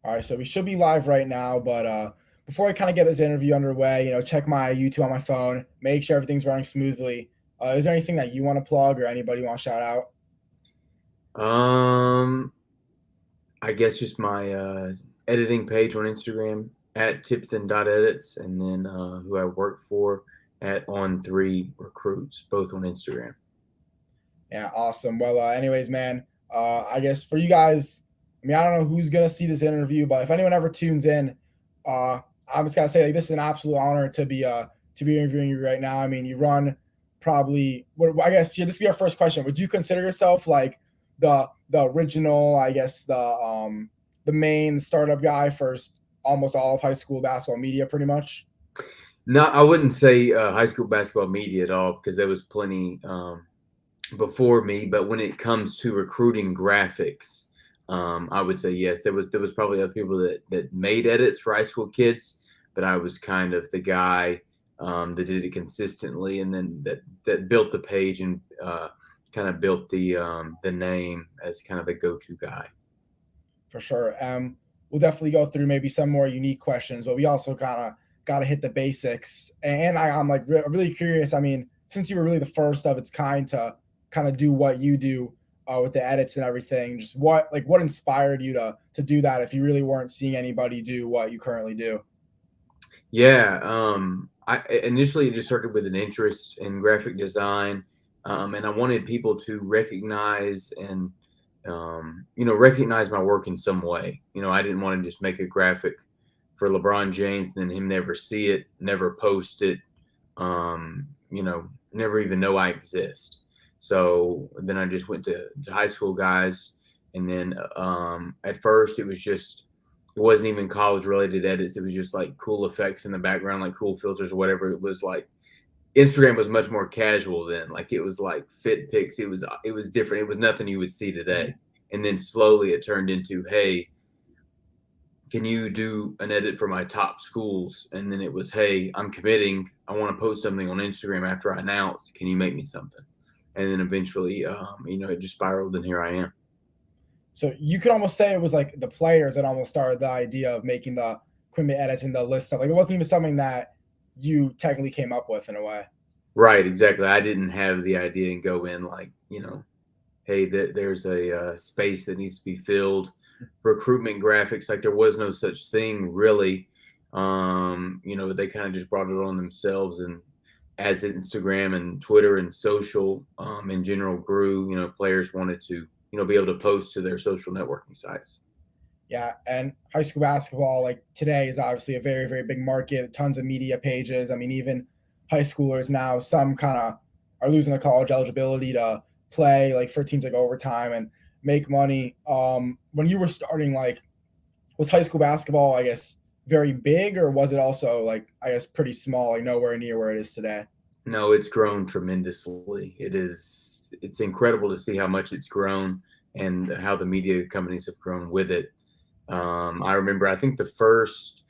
All right, so we should be live right now, but before I kind of get this interview underway, check my YouTube on my phone, make sure everything's running smoothly. Is there anything that you want to plug or anybody want to shout out? Um, I guess just my editing page on Instagram at Tipton.edits, and then who I work for at On3Recruits, both on Instagram. Yeah, awesome. Well, anyways, man, I guess for you guys, I mean, I don't know who's gonna see this interview, but if anyone ever tunes in, uh, I'm just gonna say like this is an absolute honor to be interviewing you right now. I mean, you run probably. What I guess this would be our first question. Would you consider yourself like the original? I guess the main startup guy for almost all of high school basketball media, pretty much. No, I wouldn't say high school basketball media at all because there was plenty before me. But when it comes to recruiting graphics, I would say yes. There was probably other people that made edits for high school kids, but I was kind of the guy that did it consistently, and then that built the page and kind of built the name as kind of the go-to guy. For sure. We'll definitely go through maybe some more unique questions, but we also gotta hit the basics. And I'm like really curious. I mean, since you were really the first of its kind to kind of do what you do with the edits and everything, just what inspired you to do that if you really weren't seeing anybody do what you currently do? Yeah, I initially it just started with an interest in graphic design, and I wanted people to recognize and recognize my work in some way. I didn't want to just make a graphic for LeBron James and then him never see it, never post it, never even know I exist. So then I just went to high school guys, and then at first it wasn't even college related edits. It was just like cool effects in the background, like cool filters or whatever. It was like Instagram was much more casual then. Like it was like fit pics. It was different. It was nothing you would see today. And then slowly it turned into, hey, can you do an edit for my top schools? And then it was, hey, I'm committing. I want to post something on Instagram after I announce. Can you make me something? And then eventually, it just spiraled, and here I am. So you could almost say it was like the players that almost started the idea of making the equipment edits and the list stuff. Like it wasn't even something that you technically came up with in a way. Right, exactly. I didn't have the idea and go in like, hey, there's a space that needs to be filled. Recruitment graphics, like there was no such thing really. They kind of just brought it on themselves, and as Instagram and Twitter and social in general grew, players wanted to, be able to post to their social networking sites. Yeah, and high school basketball like today is obviously a very very big market. Tons of media pages. I mean, even high schoolers now, some kind of are losing the college eligibility to play like for teams like overtime and make money. When you were starting, like, was high school basketball, I guess, very big, or was it also like I guess pretty small, like nowhere near where it is today? No, it's grown tremendously. It's incredible to see how much it's grown and how the media companies have grown with it. I remember, I think the first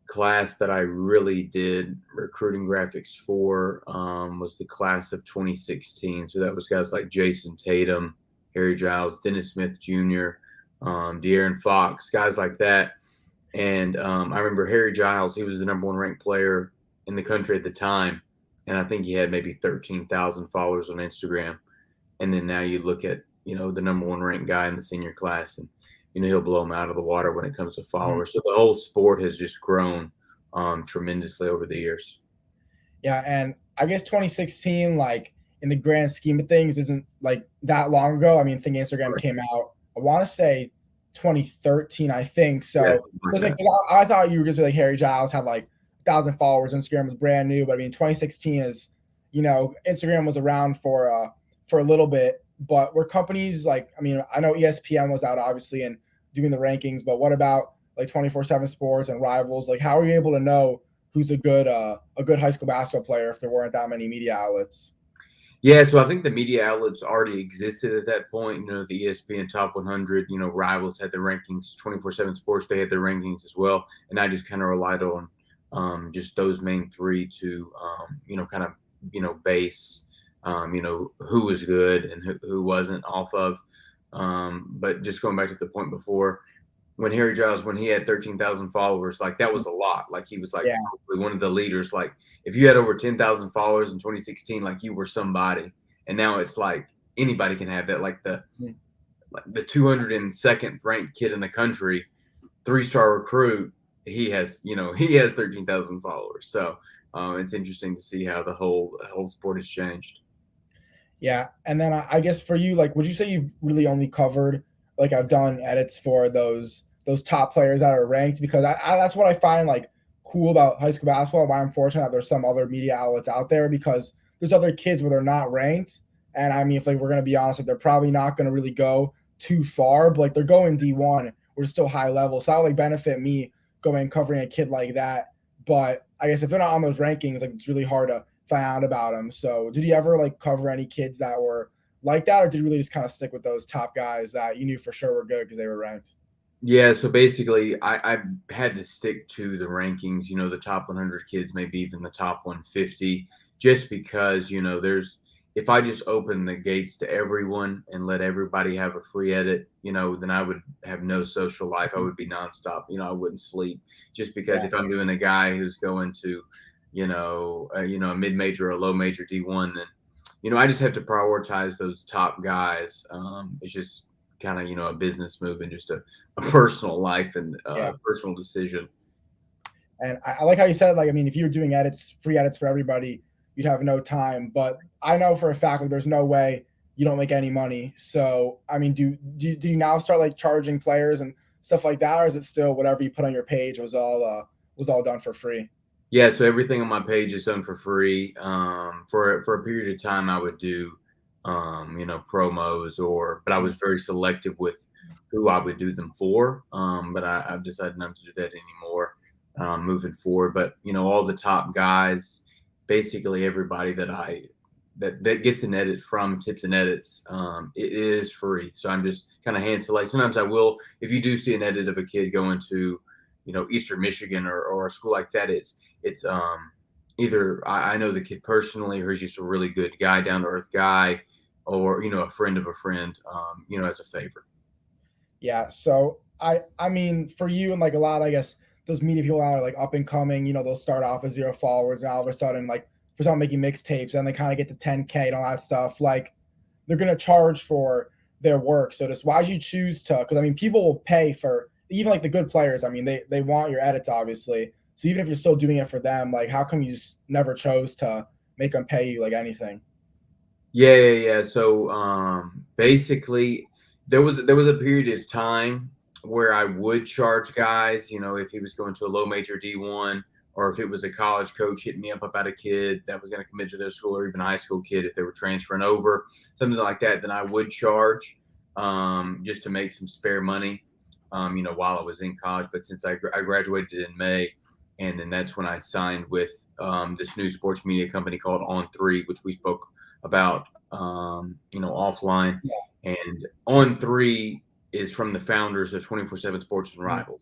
class that I really did recruiting graphics for was the class of 2016. So that was guys like Jason Tatum, Harry Giles, Dennis Smith Jr., De'Aaron Fox, guys like that. And I remember Harry Giles, he was the number one ranked player in the country at the time. And I think he had maybe 13,000 followers on Instagram. And then now you look at, the number one ranked guy in the senior class, and, he'll blow him out of the water when it comes to Mhm. followers. So the whole sport has just grown tremendously over the years. Yeah, and I guess 2016, like in the grand scheme of things, isn't like that long ago. I mean, I think Instagram Right. came out. I want to say 2013, I think. Yeah, So like it was like that. I thought you were just like Harry Giles had like 1,000 followers. Instagram was brand new, but I mean, 2016 is Instagram was around for a little bit, but were companies like I mean, I know ESPN was out obviously and doing the rankings, but what about like 24/7 Sports and Rivals? Like, how are you able to know who's a good high school basketball player if there weren't that many media outlets? Yeah, so I think the media outlets already existed at that point. The ESPN Top 100, Rivals had the rankings, 24/7 Sports, they had their rankings as well. And I just kind of relied on just those main three to, kind of, base, who was good and who wasn't off of. But just going back to the point before, when Harry Giles, when he had 13,000 followers, like that was a lot. Like he was like Yeah. probably one of the leaders. Like if you had over 10,000 followers in 2016, like you were somebody. And now it's like anybody can have that. Mm. Like the 202nd ranked kid in the country, 3-star recruit. He has 13,000 followers. So it's interesting to see how the whole sport has changed. Yeah. And then I guess for you, like, would you say you've really only covered, like, I've done edits for those top players that are ranked? Because that's what I find like cool about high school basketball. Why I'm fortunate that there's some other media outlets out there, because there's other kids where they're not ranked. And I mean, if like we're gonna be honest, like, they're probably not gonna really go too far, but like they're going D1, we're still high level. So that would like benefit me going and covering a kid like that. But I guess if they're not on those rankings, like it's really hard to find out about them. So did you ever like cover any kids that were like that, or did you really just kind of stick with those top guys that you knew for sure were good because they were ranked? Yeah, so basically, I had to stick to the rankings, the top 100 kids, maybe even the top 150, just because, if I just open the gates to everyone and let everybody have a free edit, then I would have no social life. I would be nonstop. I wouldn't sleep, just because Yeah. if I'm doing a guy who's going to, a mid-major or a low-major D1, then, I just have to prioritize those top guys. It's just kind of, a business move and just a personal life and Yeah. personal decision. And I like how you said, like, I mean, if you were doing edits, free edits for everybody, you'd have no time. But I know for a fact, like, there's no way you don't make any money. So, I mean, do you now start like charging players and stuff like that, or is it still whatever you put on your page was all done for free? Yeah, so everything on my page is done for free. For a period of time, I would do, promos, but I was very selective with who I would do them for. But I've decided not to do that anymore, moving forward. But all the top guys, basically everybody that gets an edit from Tipton Edits, it is free. So I'm just kind of hand select. Sometimes I will, if you do see an edit of a kid going to, Eastern Michigan or a school like that, it's either I know the kid personally, or he's just a really good guy, down to earth guy, or a friend of a friend, as a favor. Yeah. So I mean, for you and like a lot, I guess those media people that are like up and coming, they'll start off as 0 followers, and all of a sudden, like for someone making mixtapes, and they kind of get to 10K and all that stuff. Like they're gonna charge for their work. So just why'd you choose to? Because I mean, people will pay for even like the good players. I mean, they want your edits, obviously. So even if you're still doing it for them, like how come you just never chose to make them pay you like anything? Yeah, yeah, yeah. So basically, there was a period of time where I would charge guys, if he was going to a low major D1, or if it was a college coach hitting me up about a kid that was going to commit to their school, or even a high school kid if they were transferring over, something like that. Then I would charge, just to make some spare money, while I was in college. But since I graduated in May, and then that's when I signed with this new sports media company called On3, which we spoke about, offline. Yeah. And On3 is from the founders of 24/7 Sports and Mhm. Rivals.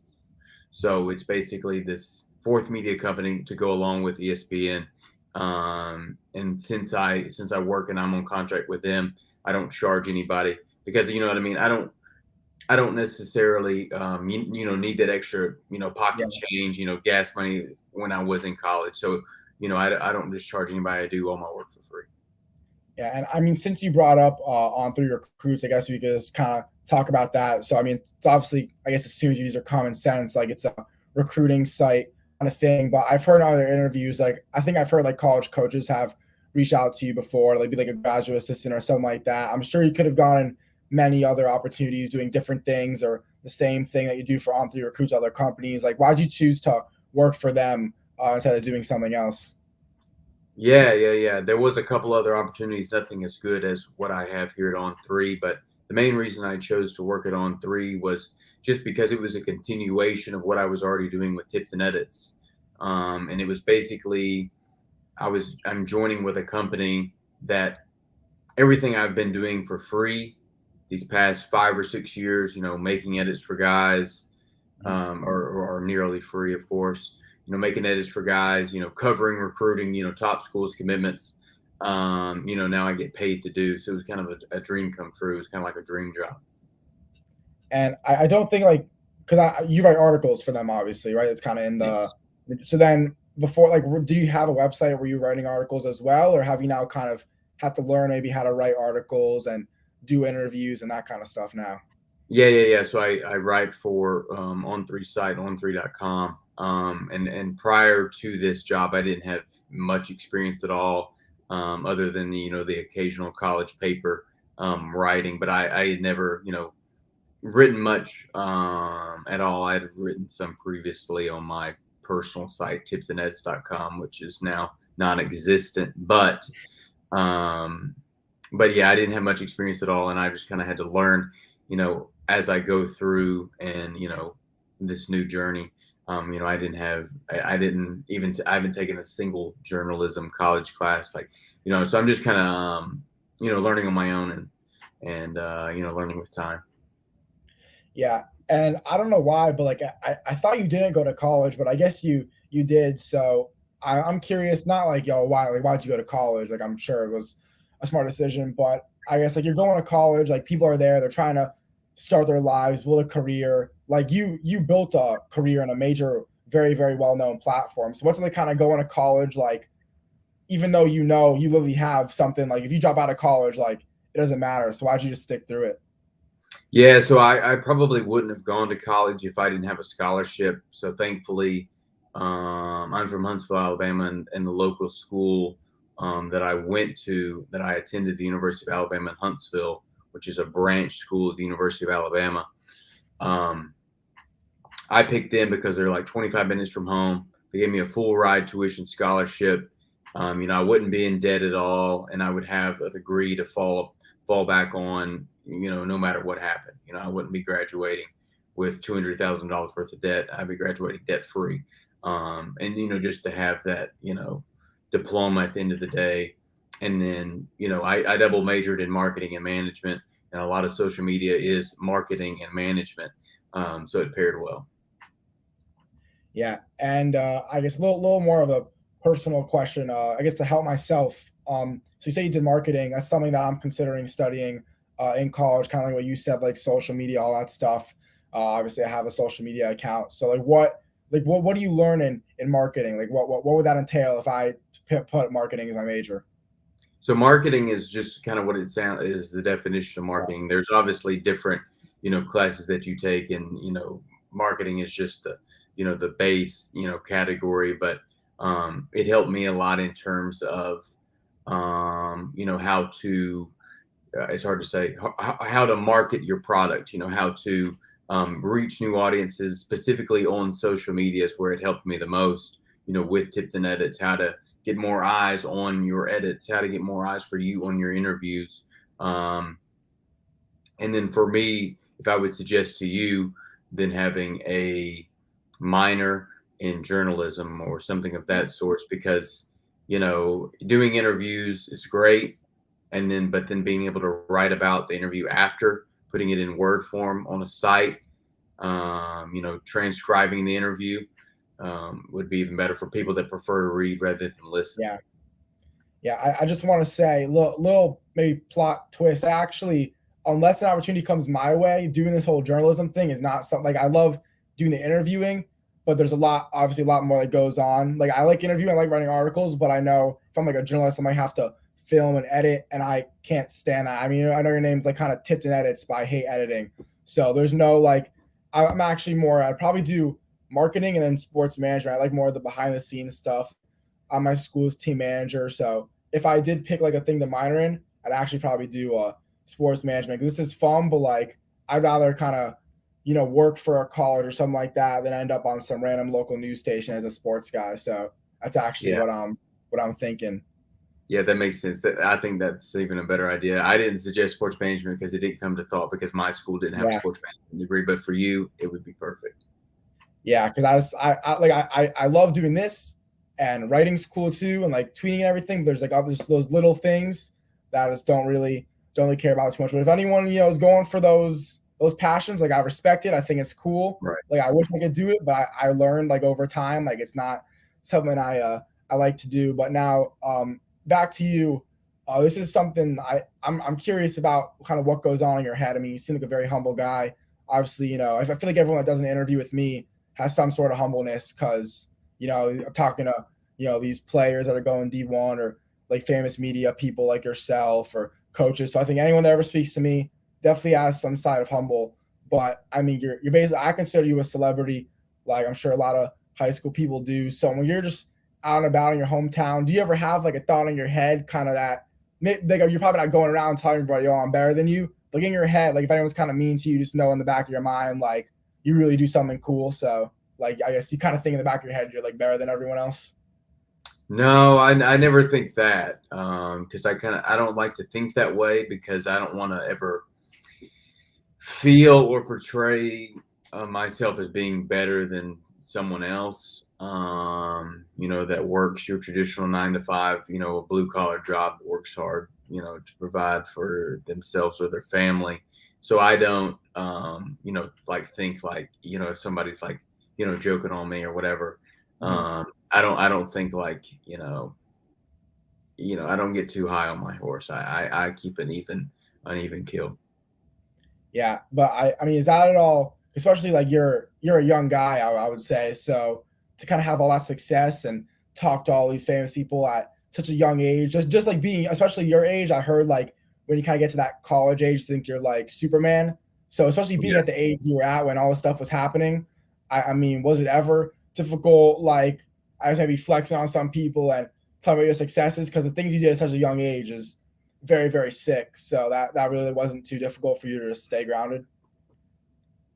So it's basically this fourth media company to go along with ESPN. And since I work and I'm on contract with them, I don't charge anybody, because you know what I mean. I don't necessarily need that extra Yeah. pocket change, gas money when I was in college. So I don't just charge anybody. I do all my work for free. Yeah, and I mean, since you brought up on three recruits, I guess we could just kind of talk about that. So, I mean, it's obviously, I guess, as soon as you use your common sense, like it's a recruiting site kind of thing. But I've heard in other interviews, like I think I've heard like college coaches have reached out to you before, like be like a graduate assistant or something like that. I'm sure you could have gotten many other opportunities doing different things or the same thing that you do for on three recruits, other companies. Like, why'd you choose to work for them instead of doing something else? Yeah, yeah, yeah. There was a couple other opportunities, nothing as good as what I have here at On3, but the main reason I chose to work at On3 was just because it was a continuation of what I was already doing with Tipton Edits. And it was basically I'm joining with a company that everything I've been doing for free these past 5 or 6 years, making edits for guys, or nearly free, of course. Making edits for guys, covering recruiting, top schools commitments. Now I get paid to do. So it was kind of a dream come true. It was kind of like a dream job. And I don't think like because you write articles for them, obviously, right? It's kind of in the, Yes. so then before, like, do you have a website where you're writing articles as well, or have you now kind of had to learn maybe how to write articles and do interviews and that kind of stuff now? Yeah. So I write for On3 site, on3.com. And prior to this job, I didn't have much experience at all, other than the occasional college paper writing. But I had never written much at all. I had written some previously on my personal site, tiptoneds.com, which is now non-existent. Um, but yeah, I didn't have much experience at all, and I just kind of had to learn, as I go through and this new journey. I haven't taken a single journalism college class, like so I'm just kind of learning on my own and learning with time. Yeah, and I don't know why, but like I thought you didn't go to college, but I guess you did. So I'm curious, not like yo, why like why'd you go to college? Like I'm sure it was a smart decision, but I guess like you're going to college, like people are there, they're trying to start their lives, build a career. Like you built a career in a major, very very well known platform. So what's it like kind of going to college like? Even though you literally have something like if you drop out of college, like it doesn't matter. So why'd you just stick through it? Yeah, so I probably wouldn't have gone to college if I didn't have a scholarship. So thankfully, I'm from Huntsville, Alabama, and the local school that I went to, that I attended, the University of Alabama in Huntsville, which is a branch school of the University of Alabama. Um, I picked them because they're like 25 minutes from home. They gave me a full ride tuition scholarship. I wouldn't be in debt at all, and I would have a degree to fall back on, no matter what happened. I wouldn't be graduating with $200,000 worth of debt. I'd be graduating debt free. And just to have that, diploma at the end of the day. And then, I double majored in marketing and management, and a lot of social media is marketing and management. So it paired well. Yeah, and I guess a little more of a personal question. I guess to help myself. So you say you did marketing. That's something that I'm considering studying in college. Kind of like what you said, like social media, all that stuff. Obviously, I have a social media account. So what do you learn in marketing? Like what would that entail if I put marketing as my major? So marketing is just kind of what it sounds is the definition of Yeah, marketing. There's obviously different, classes that you take, and marketing is just the base, category. But it helped me a lot in terms of how to. It's hard to say how to market your product. How to reach new audiences, specifically on social media, is where it helped me the most. With Tipton edits, how to get more eyes on your edits, how to get more eyes for you on your interviews. Um, and then for me, if I would suggest to you, then having a minor in journalism or something of that sort, because doing interviews is great, and then being able to write about the interview after, putting it in word form on a site, transcribing the interview, would be even better for people that prefer to read rather than listen. yeah. Yeah, I just want to say, little maybe plot twist. Actually, unless an opportunity comes my way, doing this whole journalism thing is not something like I love doing the interviewing, but there's obviously a lot more that goes on. Like I like interviewing, I like writing articles, but I know if I'm like a journalist, I might have to film and edit, and I can't stand that. I mean, I know your name's like kind of tipped in edits, but I hate editing. So there's no like, I'm actually more. I'd probably do marketing and then sports management. I like more of the behind the scenes stuff. I'm my school's team manager. So if I did pick like a thing to minor in, I'd actually probably do sports management because this is fun, but like I'd rather kind of work for a college or something like that than end up on some random local news station as a sports guy. So that's actually Yeah. what I'm thinking. Yeah, that makes sense. I think that's even a better idea. I didn't suggest sports management because it didn't come to thought, because my school didn't have a Yeah, sports management degree. But for you, it would be perfect. yeah, because I love doing this, and writing's cool too, and like tweeting and everything. But there's like other those little things that I just don't really care about too much. But if anyone is going for those passions, like I respect it. I think it's cool. Right. Like I wish I could do it, but I learned like over time, like it's not something I like to do. But now back to you. This is something I'm curious about, kind of what goes on in your head. I mean, you seem like a very humble guy. obviously, I feel like everyone that does an interview with me has some sort of humbleness because, I'm talking to, these players that are going D1 or like famous media people like yourself or coaches. So I think anyone that ever speaks to me definitely has some side of humble. But I mean, you're basically, I consider you a celebrity, like I'm sure a lot of high school people do. So when you're just out and about in your hometown, do you ever have like a thought in your head, kind of that, like you're probably not going around telling everybody, oh, I'm better than you, but in your head, like if anyone's kind of mean to you, just know in the back of your mind, like you really do something cool. So like, I guess you kind of think in the back of your head, you're like better than everyone else. No, I never think that, because I don't like to think that way because I don't want to ever feel or portray myself as being better than someone else. That works your traditional 9 to 5, a blue collar job that works hard, to provide for themselves or their family. So I don't, like think like, if somebody's like, joking on me or whatever. Mhm. I don't think like, I don't get too high on my horse. I keep uneven kill. Yeah, but I mean, is that at all? Especially like you're a young guy, I would say. So to kind of have all that success and talk to all these famous people at such a young age, just like being, especially your age, I heard like when you kind of get to that college age, think you're like Superman. So especially being Yeah. at the age you were at when all this stuff was happening, I mean, was it ever difficult? Like I was maybe flexing on some people and talking about your successes because the things you did at such a young age is very, very sick. So that really wasn't too difficult for you to stay grounded.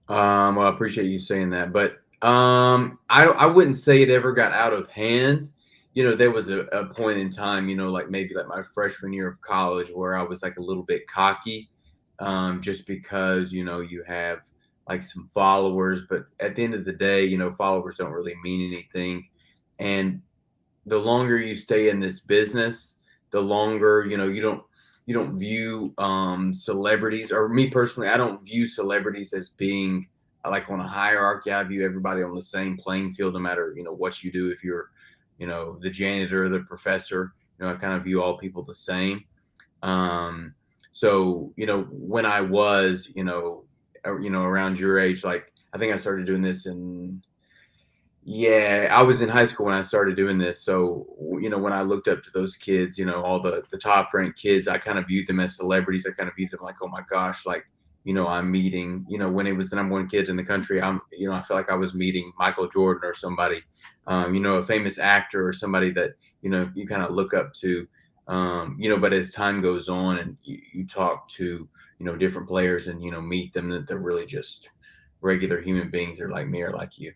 Well, I appreciate you saying that, but I wouldn't say it ever got out of hand. There was a point in time, like maybe like my freshman year of college where I was like a little bit cocky, just because you have like some followers, but at the end of the day, followers don't really mean anything, and the longer you stay in this business, the longer you don't view celebrities, or me personally, I don't view celebrities as being like on a hierarchy. I view everybody on the same playing field, no matter what you do. If you're the janitor, the professor, I kind of view all people the same. So when I was around your age, like I think I started doing this in yeah, I was in high school when I started doing this. So, when I looked up to those kids, all the top ranked kids, I kind of viewed them as celebrities. I kind of viewed them like, oh my gosh, like, I'm meeting, when it was the number one kid in the country, I felt like I was meeting Michael Jordan or somebody, a famous actor or somebody that, you kind of look up to, but as time goes on and you talk to, different players and, meet them, that they're really just regular human beings. They're like me or like you.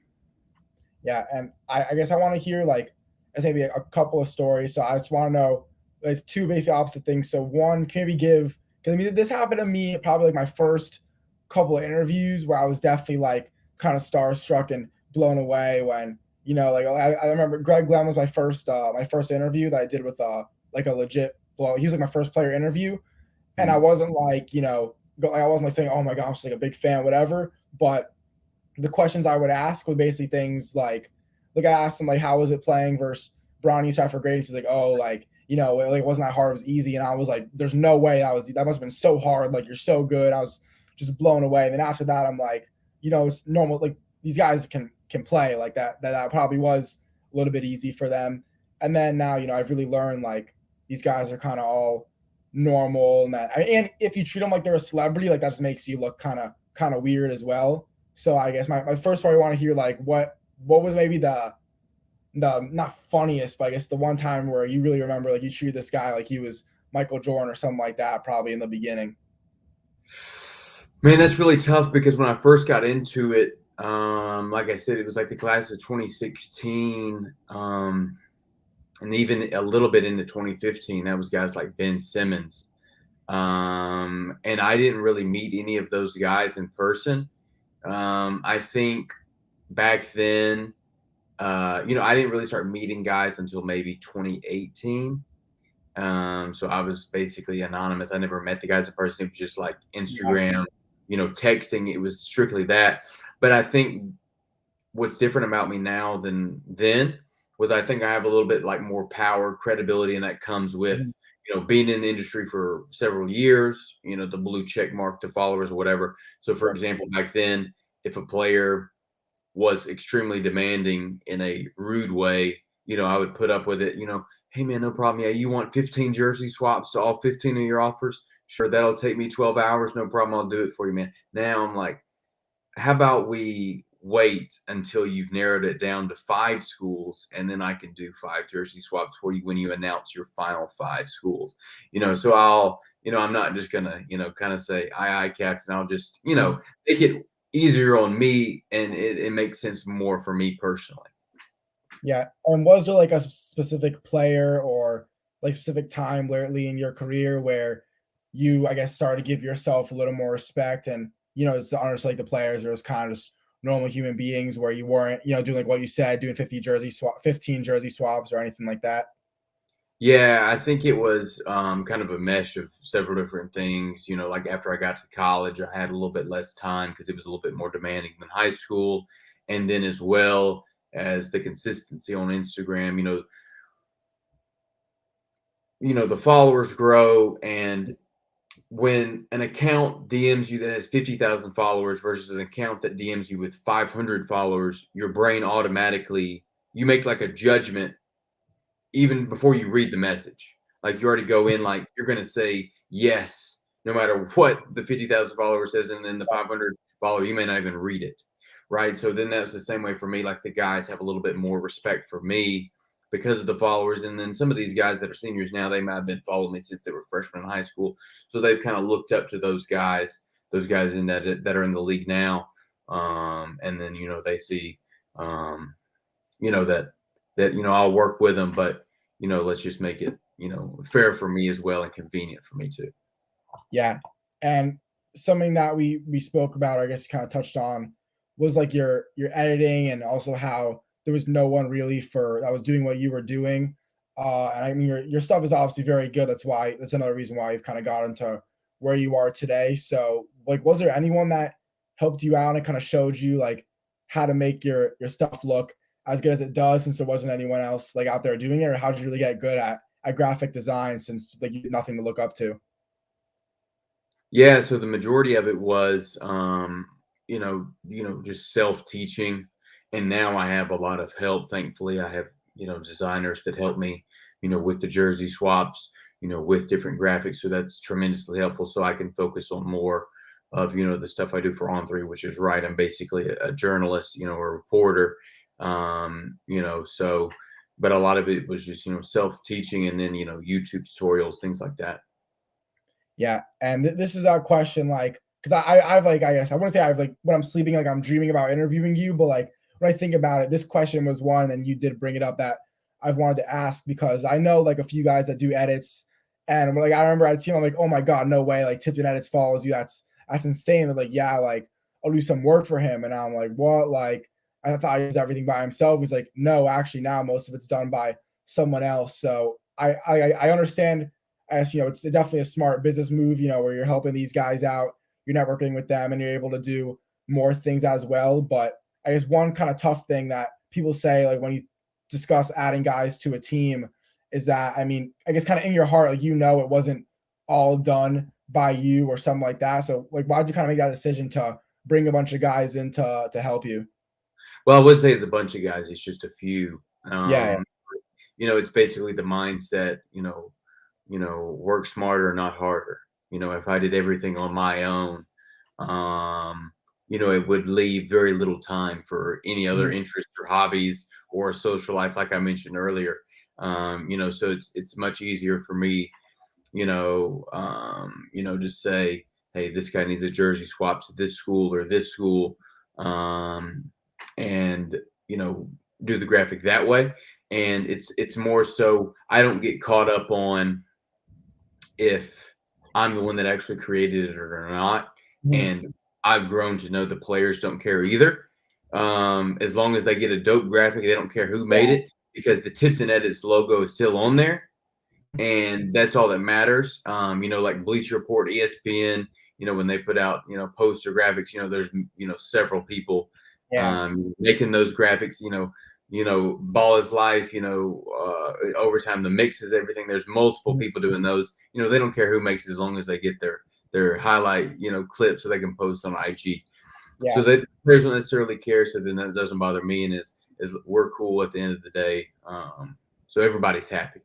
Yeah, and I guess I want to hear like as maybe a couple of stories. So I just want to know there's two basic opposite things. So one, can maybe give because I mean this happened to me probably like my first couple of interviews where I was definitely like kind of starstruck and blown away when like I remember Greg Glenn was my first interview that I did with like a legit well he was like my first player interview and I Mhm. wasn't like I wasn't like saying oh my gosh I'm just like a big fan whatever but the questions I would ask were basically things like I asked him like how was it playing versus Bronny Stratford Grady. He's like, oh, like like it wasn't that hard, it was easy. And I was like, there's no way that must have been so hard. Like you're so good. I was just blown away. And then after that, I'm like, it's normal. Like these guys can play like that. That probably was a little bit easy for them. And then now, I've really learned like these guys are kind of all normal and if you treat them like they're a celebrity, like that just makes you look kind of weird as well. So I guess my first story I want to hear like what was maybe the not funniest, but I guess the one time where you really remember like you treated this guy like he was Michael Jordan or something like that, probably in the beginning. Man, that's really tough because when I first got into it, like I said, it was like the class of 2016, and even a little bit into 2015. That was guys like Ben Simmons, and I didn't really meet any of those guys in person. I think back then, I didn't really start meeting guys until maybe 2018. So I was basically anonymous. I never met the guys in person. It was just like Yeah. Instagram, texting. It was strictly that. But I think what's different about me now than then was I think I have a little bit like more power, credibility, and that comes with, Mhm. being in the industry for several years, the blue check mark, the followers or whatever. So for example, back then, if a player was extremely demanding in a rude way, I would put up with it, hey man, no problem. Yeah, you want 15 jersey swaps to all 15 of your offers? Sure, that'll take me 12 hours. No problem. I'll do it for you, man. Now I'm like, how about we wait until you've narrowed it down to 5 schools, and then I can do 5 jersey swaps for you when you announce your final 5 schools. So I'm not just gonna, kind of say, aye, aye, captain. I'll just, make it easier on me, and it makes sense more for me personally. Yeah. And was there like a specific player or like specific time lately in your career where you, I guess, started to give yourself a little more respect and, it's honestly like the players, or it was kind of just normal human beings where you weren't, doing like what you said, doing 15 jersey swaps or anything like that? Yeah, I think it was kind of a mesh of several different things. Like after I got to college, I had a little bit less time because it was a little bit more demanding than high school. And then as well as the consistency on Instagram, the followers grow. And when an account DMs you that has 50,000 followers versus an account that DMs you with 500 followers, your brain automatically, you make like a judgment even before you read the message. Like you already go in like you're going to say yes, no matter what the 50,000 followers says, and then the 500 follower, you may not even read it. Right. So then that's the same way for me. Like the guys have a little bit more respect for me because of the followers. And then some of these guys that are seniors now, they might have been following me since they were freshmen in high school. So they've kind of looked up to those guys in that are in the league now. And then, they see, that I'll work with them, but let's just make it fair for me as well and convenient for me too. Yeah. And something that we spoke about, or I guess you kind of touched on, was like your editing and also how there was no one really for that was doing what you were doing. And I mean your stuff is obviously very good. That's another reason why you've kind of gotten to where you are today. So like was there anyone that helped you out and kind of showed you like how to make your stuff look as good as it does, since there wasn't anyone else like out there doing it? Or how did you really get good at graphic design since like you had nothing to look up to? Yeah, so the majority of it was, just self-teaching, and now I have a lot of help. Thankfully, I have, designers that help me, with the jersey swaps, with different graphics. So that's tremendously helpful. So I can focus on more of, the stuff I do for On3, which is right. I'm basically a journalist, a reporter. So, but a lot of it was just, self-teaching, and then, YouTube tutorials, things like that. Yeah, and this is our question, like, because I've like, I guess I wouldn't say I've like when I'm sleeping, like I'm dreaming about interviewing you, but like when I think about it, this question was one, and you did bring it up that I've wanted to ask because I know like a few guys that do edits, and like I remember I'd see them, I'm like, oh my god, no way, like Tipton Edits follows you, that's insane. They're like, yeah, like I'll do some work for him, and I'm like, what? Like I thought he does everything by himself. He's like, no, actually now most of it's done by someone else. So I understand as it's definitely a smart business move, where you're helping these guys out, you're networking with them, and you're able to do more things as well. But I guess one kind of tough thing that people say, like when you discuss adding guys to a team, is that I mean, I guess kind of in your heart, like it wasn't all done by you or something like that. So like, why'd you kind of make that decision to bring a bunch of guys in to help you? Well, I would say it's a bunch of guys. It's just a few. Yeah, It's basically the mindset, work smarter, not harder. If I did everything on my own, it would leave very little time for any other yeah. interests or hobbies or a social life, like I mentioned earlier. So it's much easier for me, just say, hey, this guy needs a jersey swap to this school or this school, and do the graphic that way. And it's more so I don't get caught up on if I'm the one that actually created it or not. Mhm. And I've grown to know the players don't care either. As long as they get a dope graphic, they don't care who made Yeah, it because the Tipton Edits logo is still on there. And that's all that matters. Like Bleacher Report, ESPN, when they put out, posts or graphics, there's, several people yeah, making those graphics, ball is life, overtime, the mixes, everything. There's multiple people doing those. They don't care who makes it as long as they get their highlight, clip so they can post on IG. Yeah. So that players don't necessarily care. So then that doesn't bother me, and is we're cool at the end of the day. So everybody's happy.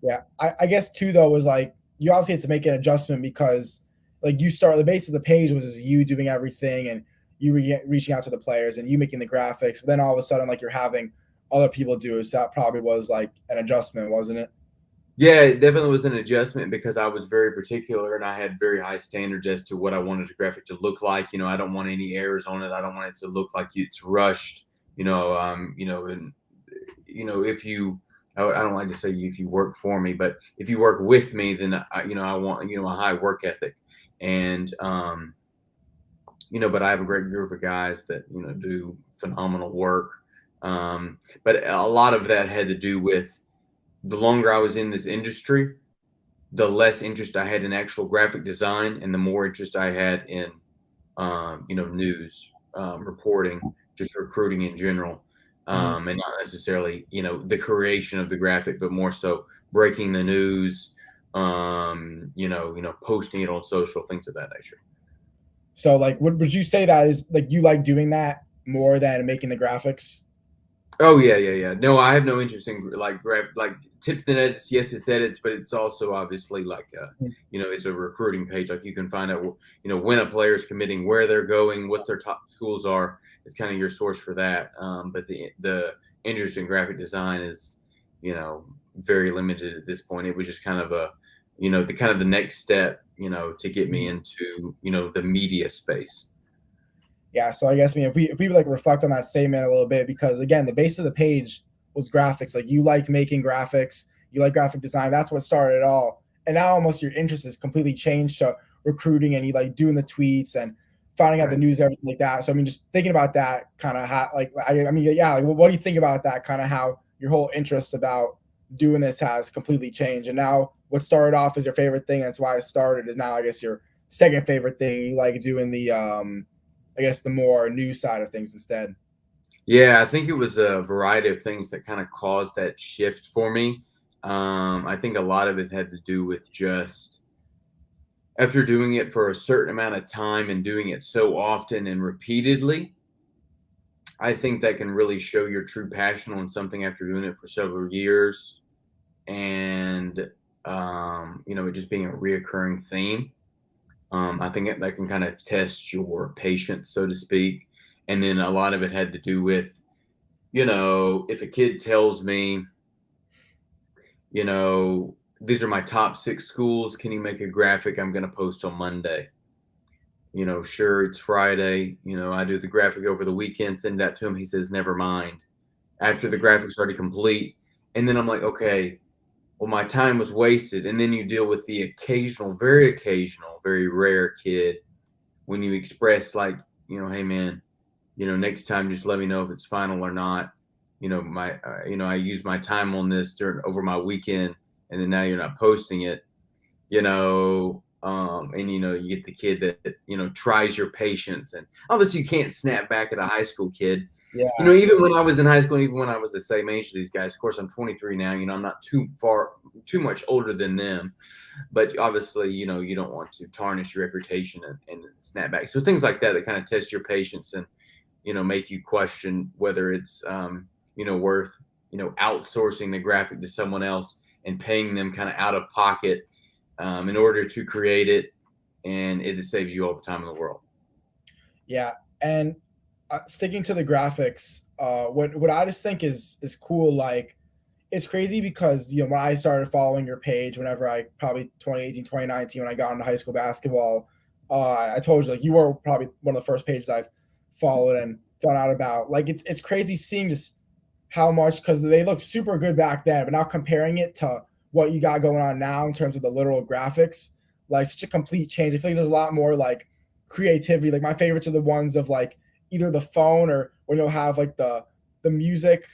Yeah. I guess too though was like you obviously had to make an adjustment because like you start the base of the page was you doing everything and you reaching out to the players and you making the graphics. But then all of a sudden like you're having other people do it. So that probably was like an adjustment, wasn't it? Yeah, it definitely was an adjustment because I was very particular and I had very high standards as to what I wanted the graphic to look like. I don't want any errors on it. I don't want it to look like it's rushed. And if you, I don't like to say if you work for me, but if you work with me, then I want a high work ethic, and but I have a great group of guys that do phenomenal work. But a lot of that had to do with the longer I was in this industry, the less interest I had in actual graphic design and the more interest I had in, news, reporting, just recruiting in general. And not necessarily, the creation of the graphic, but more so breaking the news, posting it on social, things of that nature. So like would you say that is like you like doing that more than making the graphics? Oh yeah. No, I have no interest in like Tipton edits. Yes, it's edits, but it's also obviously like it's a recruiting page. Like you can find out when a player is committing, where they're going, what their top schools are. It's kind of your source for that. But the interest in graphic design is very limited at this point. It was just kind of the next step to get me into the media space. Yeah, so I guess if we like reflect on that statement a little bit, because again, the base of the page was graphics. Like you liked making graphics, you like graphic design. That's what started it all. And now almost your interest has completely changed to recruiting, and you like doing the tweets and finding out the news, everything like that. So I mean, just thinking about that kind of how, like what do you think about that? Kind of how your whole interest about doing this has completely changed, and now what started off as your favorite thing, that's why it started, is now I guess your second favorite thing. You like doing the I guess the more news side of things instead. Yeah, I think it was a variety of things that kind of caused that shift for me. I think a lot of it had to do with just after doing it for a certain amount of time and doing it so often and repeatedly, I think that can really show your true passion on something after doing it for several years. And, it just being a reoccurring theme. I think that can kind of test your patience, so to speak. And then a lot of it had to do with, if a kid tells me, these are my top 6 schools, can you make a graphic I'm going to post on Monday? Sure, it's Friday. I do the graphic over the weekend, send that to him. He says, never mind. After the graphic's already complete. And then I'm like, okay, well, my time was wasted. And then you deal with the occasional, very rare kid when you express like, hey man, next time just let me know if it's final or not. I use my time on this over my weekend, and then now you're not posting it. And you get the kid that tries your patience, and obviously you can't snap back at a high school kid. Yeah. Even when I was in high school, even when I was the same age as these guys, of course I'm 23 now, I'm not too much older than them, but obviously, you don't want to tarnish your reputation and snap back. So things like that kind of test your patience and, make you question whether it's, worth, outsourcing the graphic to someone else and paying them kind of out of pocket in order to create it. And it saves you all the time in the world. Yeah. And sticking to the graphics, what I just think is cool. Like it's crazy because, when I started following your page, whenever I probably 2018, 2019, when I got into high school basketball, I told you like you were probably one of the first pages I've followed and found out about. Like it's crazy seeing just how much, because they look super good back then, but now comparing it to what you got going on now in terms of the literal graphics, like such a complete change. I feel like there's a lot more like creativity. Like my favorites are the ones of like either the phone or when you'll have like the music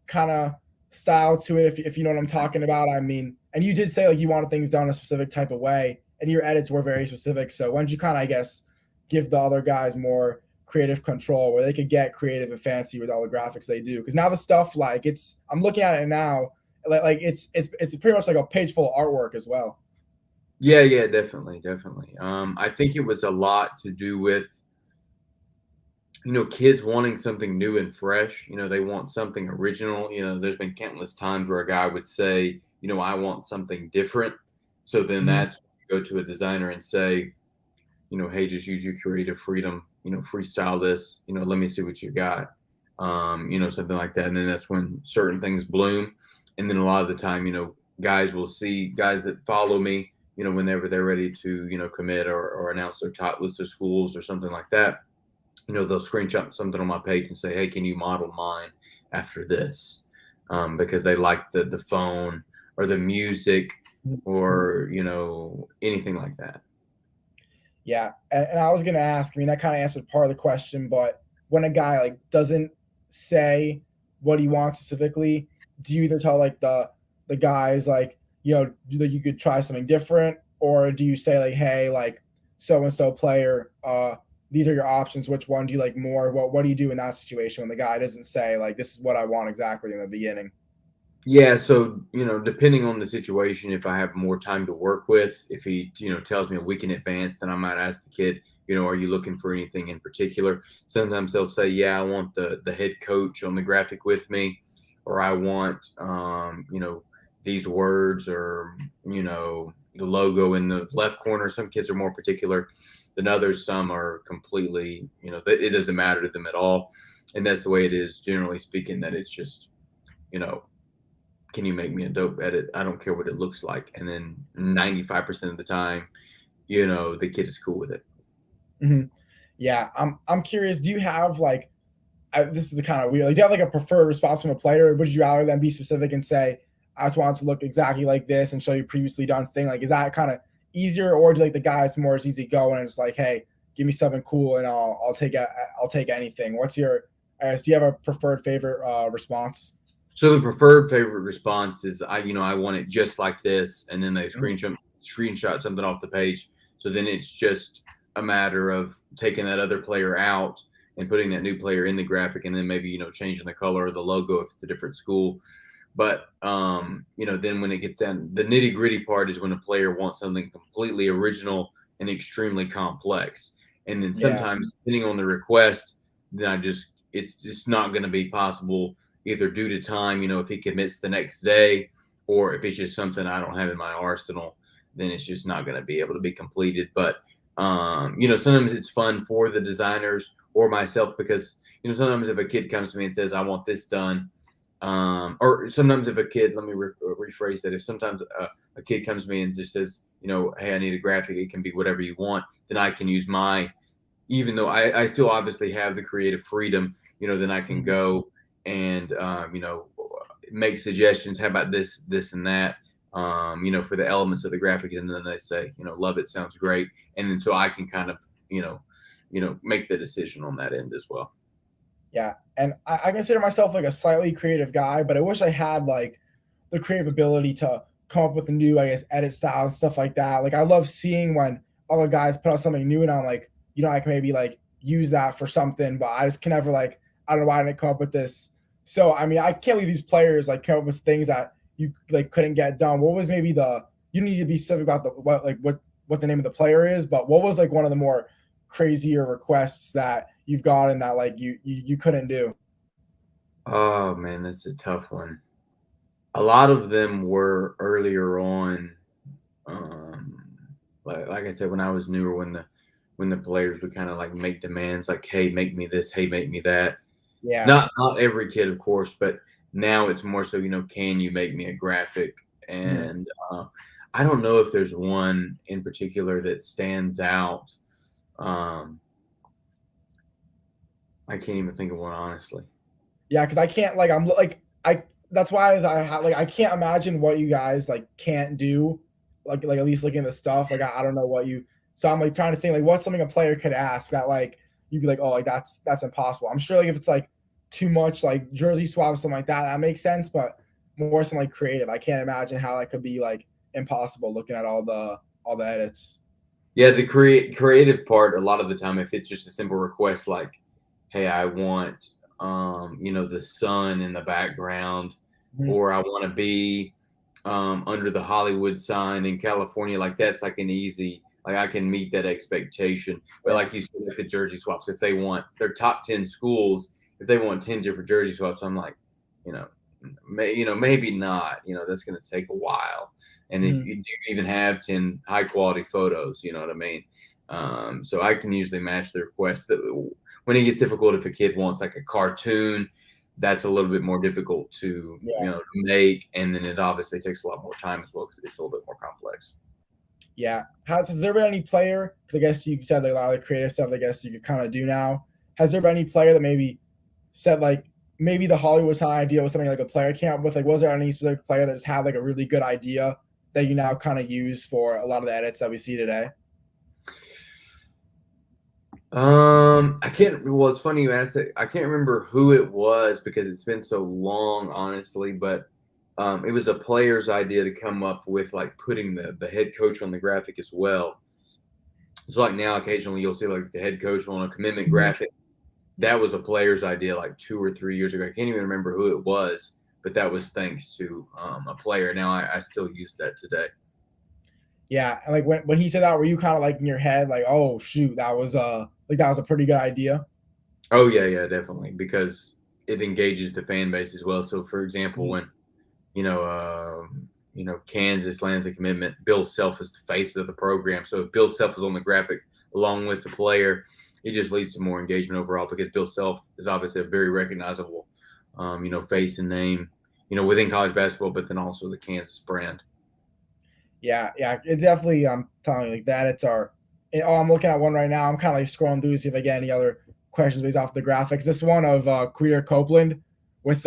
kind of style to it, if you know what I'm talking about. I mean, and you did say like you wanted things done a specific type of way, and your edits were very specific. So when did you kind of, I guess, give the other guys more creative control where they could get creative and fancy with all the graphics they do. Because now the stuff like I'm looking at it now, like it's pretty much like a page full of artwork as well. Yeah, yeah, definitely, definitely. I think it was a lot to do with, kids wanting something new and fresh. They want something original. There's been countless times where a guy would say, I want something different. So then Mhm. that's when you go to a designer and say, hey, just use your creative freedom, freestyle this, let me see what you got, something like that. And then that's when certain things bloom. And then a lot of the time, guys will see guys that follow me, whenever they're ready to, commit or announce their top list of schools or something like that, they'll screenshot something on my page and say, hey, can you model mine after this? Because they like the phone or the music or, anything like that. Yeah, and I was gonna ask. I mean, that kind of answered part of the question, but when a guy like doesn't say what he wants specifically, do you either tell like the guys like you could try something different, or do you say like, hey, like so and so player, these are your options. Which one do you like more? What do you do in that situation when the guy doesn't say like this is what I want exactly in the beginning? Yeah, so, depending on the situation, if I have more time to work with, if he, tells me a week in advance, then I might ask the kid, are you looking for anything in particular? Sometimes they'll say, yeah, I want the head coach on the graphic with me, or I want, these words or, the logo in the left corner. Some kids are more particular than others. Some are completely, it doesn't matter to them at all. And that's the way it is, generally speaking, that it's just, you know, can you make me a dope edit? I don't care what it looks like. And then 95% of the time, the kid is cool with it. Hmm. Yeah, I'm curious. Do you have like this is the kind of weird. Like, do you have like a preferred response from a player, or would you rather than be specific and say, "I just want it to look exactly like this" and show you previously done thing? Like, is that kind of easier, or do you like the guys more as easy go and it's like, "Hey, give me something cool and I'll take anything." What's your I guess, do you have a preferred favorite response? So the preferred favorite response is I want it just like this, and then they Mhm. screenshot something off the page. So then it's just a matter of taking that other player out and putting that new player in the graphic, and then maybe changing the color of the logo if it's a different school. But then when it gets down, the nitty gritty part is when a player wants something completely original and extremely complex. And then Yeah, sometimes, depending on the request, then it's just not going to be possible either due to time, if he commits the next day, or if it's just something I don't have in my arsenal, then it's just not going to be able to be completed. But sometimes it's fun for the designers or myself because sometimes if a kid comes to me and says I want this done, or sometimes if a kid, let me rephrase that, if sometimes a kid comes to me and just says, hey, I need a graphic, it can be whatever you want, then I can use my, even though I still obviously have the creative freedom, then I can mhm. go and make suggestions. How about this, and that? For the elements of the graphic, and then they say, love it, sounds great, and then so I can kind of, make the decision on that end as well. Yeah, and I consider myself like a slightly creative guy, but I wish I had like the creative ability to come up with a new, I guess, edit style and stuff like that. Like I love seeing when other guys put out something new, and I'm like, I can maybe like use that for something, but I just can never like, I don't know why I didn't come up with this. So I mean, I can't believe these players like come up with things that you like couldn't get done. What was maybe the you need to be specific about the what the name of the player is, but what was like one of the more crazier requests that you've gotten that like you couldn't do? Oh man, that's a tough one. A lot of them were earlier on, um, like I said, when I was newer, when the players would kind of like make demands, like, "Hey, make me this. Hey, make me that." Yeah. Not every kid, of course, but now it's more so, can you make me a graphic? Mhm. And I don't know if there's one in particular that stands out. Um, I can't even think of one honestly. Yeah, because I can't like I'm like I that's why like I can't imagine what you guys like can't do. Like at least looking at the stuff, like I don't know what you. So I'm like trying to think like what's something a player could ask that like you'd be like, oh, like that's impossible. I'm sure like if it's like too much like jersey swap something like that, that makes sense. But more something like creative, I can't imagine how that could be like impossible looking at all the edits. Yeah, the creative part, a lot of the time, if it's just a simple request like, "Hey, I want, the sun in the background," Mhm. or "I wanna be, under the Hollywood sign in California," like, that's, like, an easy like, I can meet that expectation. But Yeah. like you said, like the jersey swaps, if they want their top 10 schools, if they want 10 different jersey swaps, I'm like, you know, maybe not, that's gonna take a while. And if Mhm. you do even have 10 high quality photos, you know what I mean? So I can usually match the request. That when it gets difficult, if a kid wants like a cartoon, that's a little bit more difficult to Yeah. make, and then it obviously takes a lot more time as well because it's a little bit more complex. Yeah. Has there been any player? Because I guess you said like a lot of the creative stuff. I guess you could kind of do now. Has there been any player that maybe said like maybe the Hollywood sign idea was something like a player came up with? Like, was there any specific player that just had like a really good idea that you now kind of use for a lot of the edits that we see today? I can't. Well, it's funny you asked that. I can't remember who it was because it's been so long, honestly. But it was a player's idea to come up with like putting the head coach on the graphic as well. So like now, occasionally you'll see like the head coach on a commitment Mhm. graphic. That was a player's idea like 2 or 3 years ago. I can't even remember who it was, but that was thanks to a player. Now I still use that today. Yeah, and like when he said that, were you kind of like in your head like, oh shoot, that was that was a pretty good idea? Oh yeah, yeah, definitely because it engages the fan base as well. So for example, Mhm. when Kansas lands a commitment, Bill Self is the face of the program. So if Bill Self is on the graphic along with the player, it just leads to more engagement overall because Bill Self is obviously a very recognizable, face and name, within college basketball, but then also the Kansas brand. Yeah, yeah, it definitely. I'm telling you, like that. It's our. Oh, I'm looking at one right now. I'm kind of like scrolling through to see if I get any other questions based off the graphics. This one of Queer Copeland with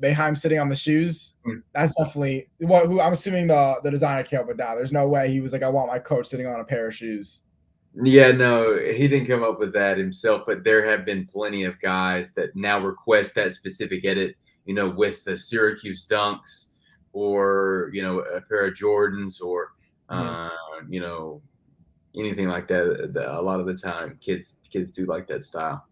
Beheim sitting on the shoes. Mm. That's definitely what. Who I'm assuming the designer came up with that. There's no way he was like, I want my coach sitting on a pair of shoes. Yeah, no, he didn't come up with that himself, but there have been plenty of guys that now request that specific edit, with the Syracuse dunks or, a pair of Jordans or, Mhm. uh, you know, anything like that. A lot of the time, kids do like that style.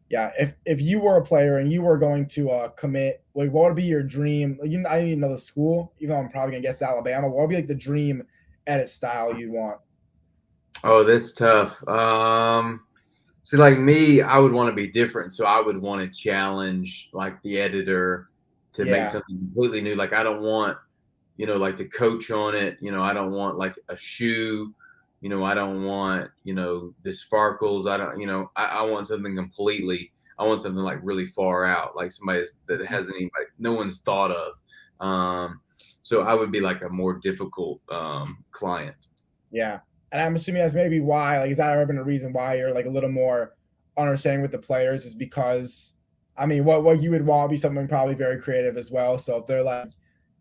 Yeah, if you were a player and you were going to commit, like what would be your dream? Like, I didn't even know the school, even though I'm probably gonna guess Alabama. What would be like the dream edit style you'd want? Oh, that's tough. See, like me, I would want to be different. So I would want to challenge like the editor to make Yeah. something completely new. Like I don't want, like the coach on it. I don't want like a shoe. I don't want, the sparkles. I don't, I want something completely. I want something like really far out, like somebody that hasn't even like no one's thought of. So I would be like a more difficult client. Yeah. And I'm assuming that's maybe why, like, is that ever been a reason why you're like a little more understanding with the players is because I mean what you would want would be something probably very creative as well. So if they're like,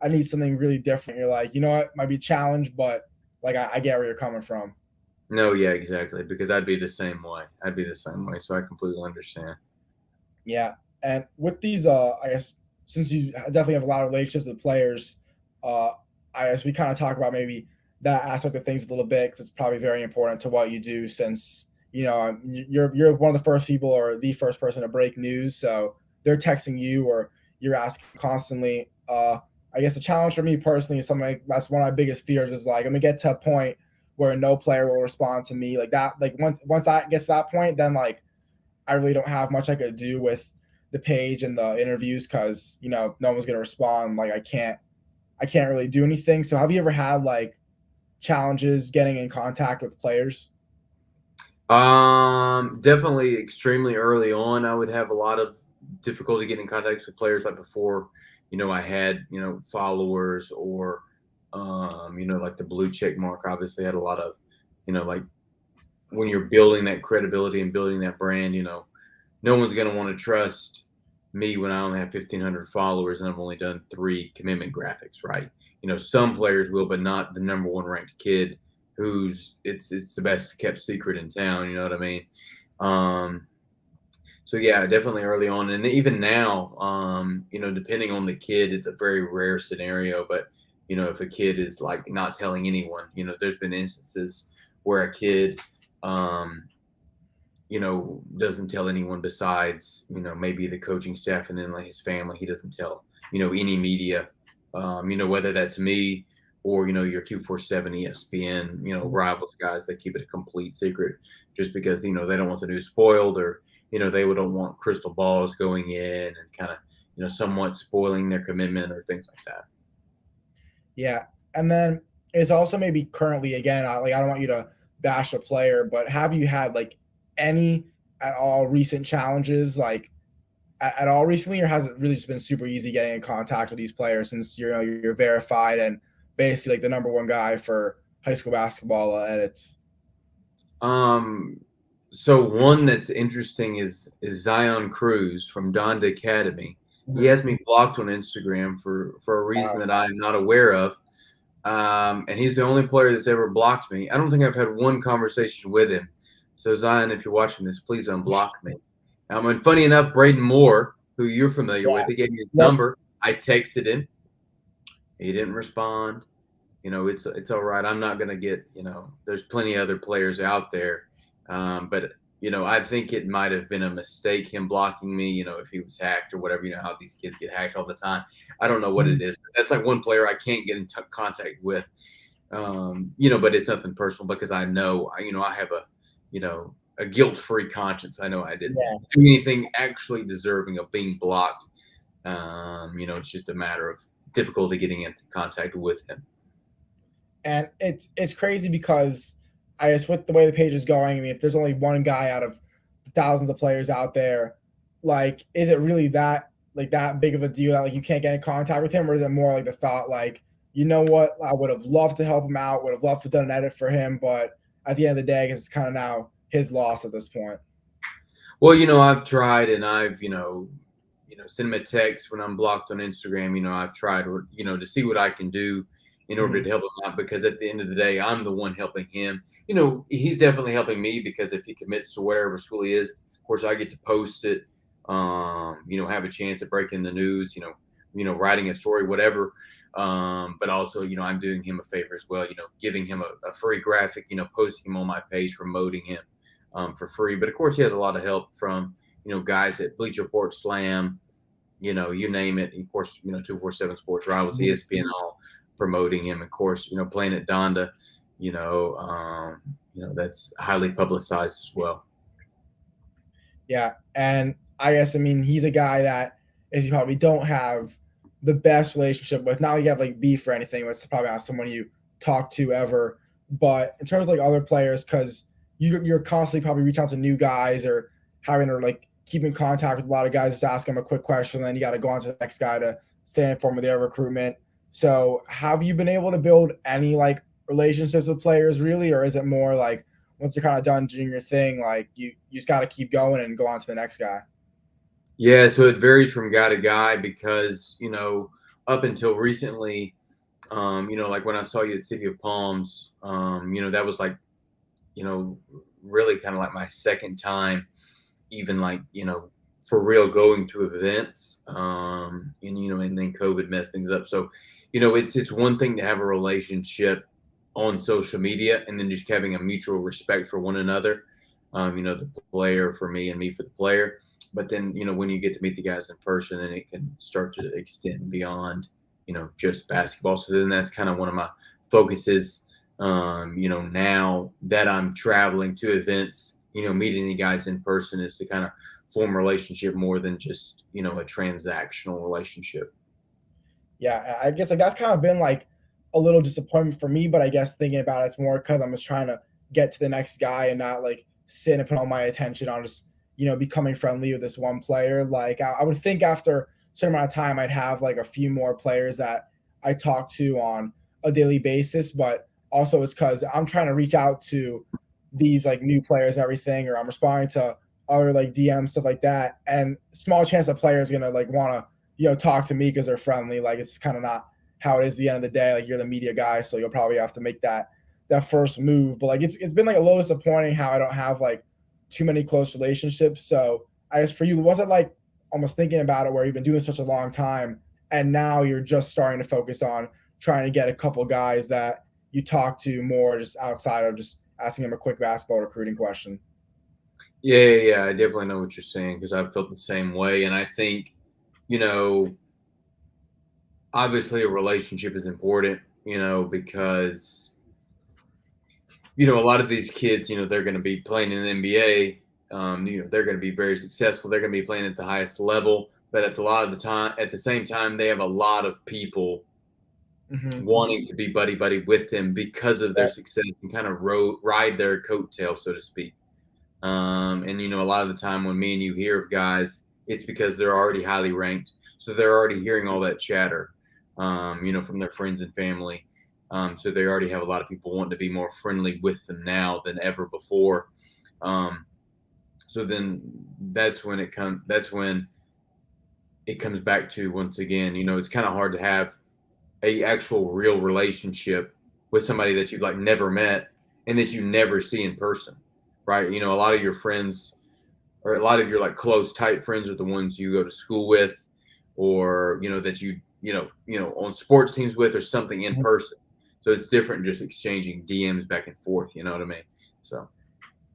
I need something really different, you're like, you know what, might be a challenge, but like I get where you're coming from. No, yeah, exactly. Because I'd be the same way. I'd be the same way. So I completely understand. Yeah. And with these I guess since you definitely have a lot of relationships with players, uh I guess we kind of talk about maybe that aspect of things a little bit because it's probably very important to what you do since you're one of the first people or the first person to break news, so they're texting you or you're asking constantly. I guess the challenge for me personally is something like that's one of my biggest fears is like I'm gonna get to a point where no player will respond to me like that. Like once that gets to that point, then like I really don't have much I could do with the page and the interviews because no one's gonna respond. Like I can't really do anything. So have you ever had like challenges getting in contact with players? Definitely extremely early on, I would have a lot of difficulty getting in contact with players like before, I had, followers or, like the blue check mark obviously had a lot of, like when you're building that credibility and building that brand, no one's going to want to trust me when I only have 1,500 followers and I've only done 3 commitment graphics, right? Some players will, but not the number one ranked kid who's it's the best kept secret in town. You know what I mean? Um, so yeah, definitely early on, and even now, depending on the kid, it's a very rare scenario. But if a kid is like not telling anyone, there's been instances where a kid, doesn't tell anyone besides, maybe the coaching staff and then like his family. He doesn't tell, any media, whether that's me or, your 247 ESPN, rivals guys that keep it a complete secret just because, they don't want the news spoiled or, they don't want crystal balls going in and kind of, somewhat spoiling their commitment or things like that. Yeah. And then it's also maybe currently, again, I don't want you to bash a player, but have you had like any at all recent challenges, like at all recently, or has it really just been super easy getting in contact with these players since you're verified and basically like the number one guy for high school basketball edits? So one that's interesting is Zion Cruz from Donda Academy. He Mhm. has me blocked on Instagram for a reason Wow. that I'm not aware of. And he's the only player that's ever blocked me. I don't think I've had one conversation with him. So Zion, if you're watching this, please unblock me. And funny enough, Braden Moore, who you're familiar with, he gave me his Yep. number. I texted him. He didn't respond. It's all right. I'm not gonna get. There's plenty of other players out there, but I think it might have been a mistake him blocking me. If he was hacked or whatever. You know how these kids get hacked all the time. I don't know what Mhm. it is. That's like one player I can't get in contact with. But it's nothing personal because I know. I have a guilt-free conscience. I know I didn't Yeah. do anything actually deserving of being blocked. It's just a matter of difficulty getting into contact with him. And it's crazy because I guess with the way the page is going, I mean, if there's only one guy out of thousands of players out there, like, is it really that big of a deal that like you can't get in contact with him, or is it more like the thought like, you know what, I would have loved to help him out, would have loved to have done an edit for him, but at the end of the day, I guess it's kind of now his loss at this point. Well, I've tried and I've, send him a text when I'm blocked on Instagram. I've tried, to see what I can do in order Mhm. to help him out because at the end of the day, I'm the one helping him. He's definitely helping me because if he commits to whatever school he is, of course, I get to post it, have a chance at breaking the news, writing a story, whatever. But also, I'm doing him a favor as well, giving him a free graphic, posting him on my page, promoting him for free. But of course, he has a lot of help from, guys at Bleacher Report, Slam, you name it. Of course, 247 Sports Rivals, Mhm. ESPN, all promoting him. Of course, playing at Donda, that's highly publicized as well. Yeah, and I guess I mean he's a guy that is you probably don't have the best relationship with. Not like you have like beef or anything. It's probably not someone you talk to ever. But in terms of like other players, because you're constantly probably reaching out to new guys or having to like keep in contact with a lot of guys, just ask them a quick question, and then you got to go on to the next guy to stay informed with their recruitment. So have you been able to build any like relationships with players really, or is it more like once you're kind of done doing your thing, like you just got to keep going and go on to the next guy? Yeah, so it varies from guy to guy because, up until recently, like when I saw you at City of Palms, that was like, you know, really kind of like my second time, even like, for real going to events. And then COVID messed things up. So, it's one thing to have a relationship on social media and then just having a mutual respect for one another. The player for me and me for the player. But then, when you get to meet the guys in person, then it can start to extend beyond, just basketball. So then that's kind of one of my focuses. Now that I'm traveling to events, meeting the guys in person is to kind of form a relationship more than just, a transactional relationship. Yeah, I guess like that's kind of been like a little disappointment for me, but I guess thinking about it's more because I'm just trying to get to the next guy and not like sit and put all my attention on just becoming friendly with this one player. Like I would think after a certain amount of time, I'd have like a few more players that I talk to on a daily basis, but also it's because I'm trying to reach out to these like new players and everything, or I'm responding to other like DM stuff like that, and small chance a player is gonna like want to talk to me because they're friendly. Like it's kind of not how it is at the end of the day. Like you're the media guy, so you'll probably have to make that first move. But like it's been like a little disappointing how I don't have like too many close relationships. So I guess for you, was it like almost thinking about it where you've been doing such a long time and now you're just starting to focus on trying to get a couple guys that you talk to more just outside of just asking him a quick basketball recruiting question. Yeah. I definitely know what you're saying because I've felt the same way. And I think, you know, obviously a relationship is important, because, a lot of these kids, they're going to be playing in the NBA. They're going to be very successful. They're going to be playing at the highest level. But at the same time, they have a lot of people Mm-hmm. wanting to be buddy buddy with them because of their success and kind of ride their coattail, so to speak. And a lot of the time when me and you hear of guys, it's because they're already highly ranked, so they're already hearing all that chatter, from their friends and family. So they already have a lot of people wanting to be more friendly with them now than ever before. So then that's when it comes. That's when it comes back to, once again, it's kind of hard to have a actual real relationship with somebody that you've like never met and that you never see in person, right? A lot of your friends or a lot of your like close tight friends are the ones you go to school with, or that on sports teams with, or something in person. So it's different just exchanging DMs back and forth. You know what I mean? So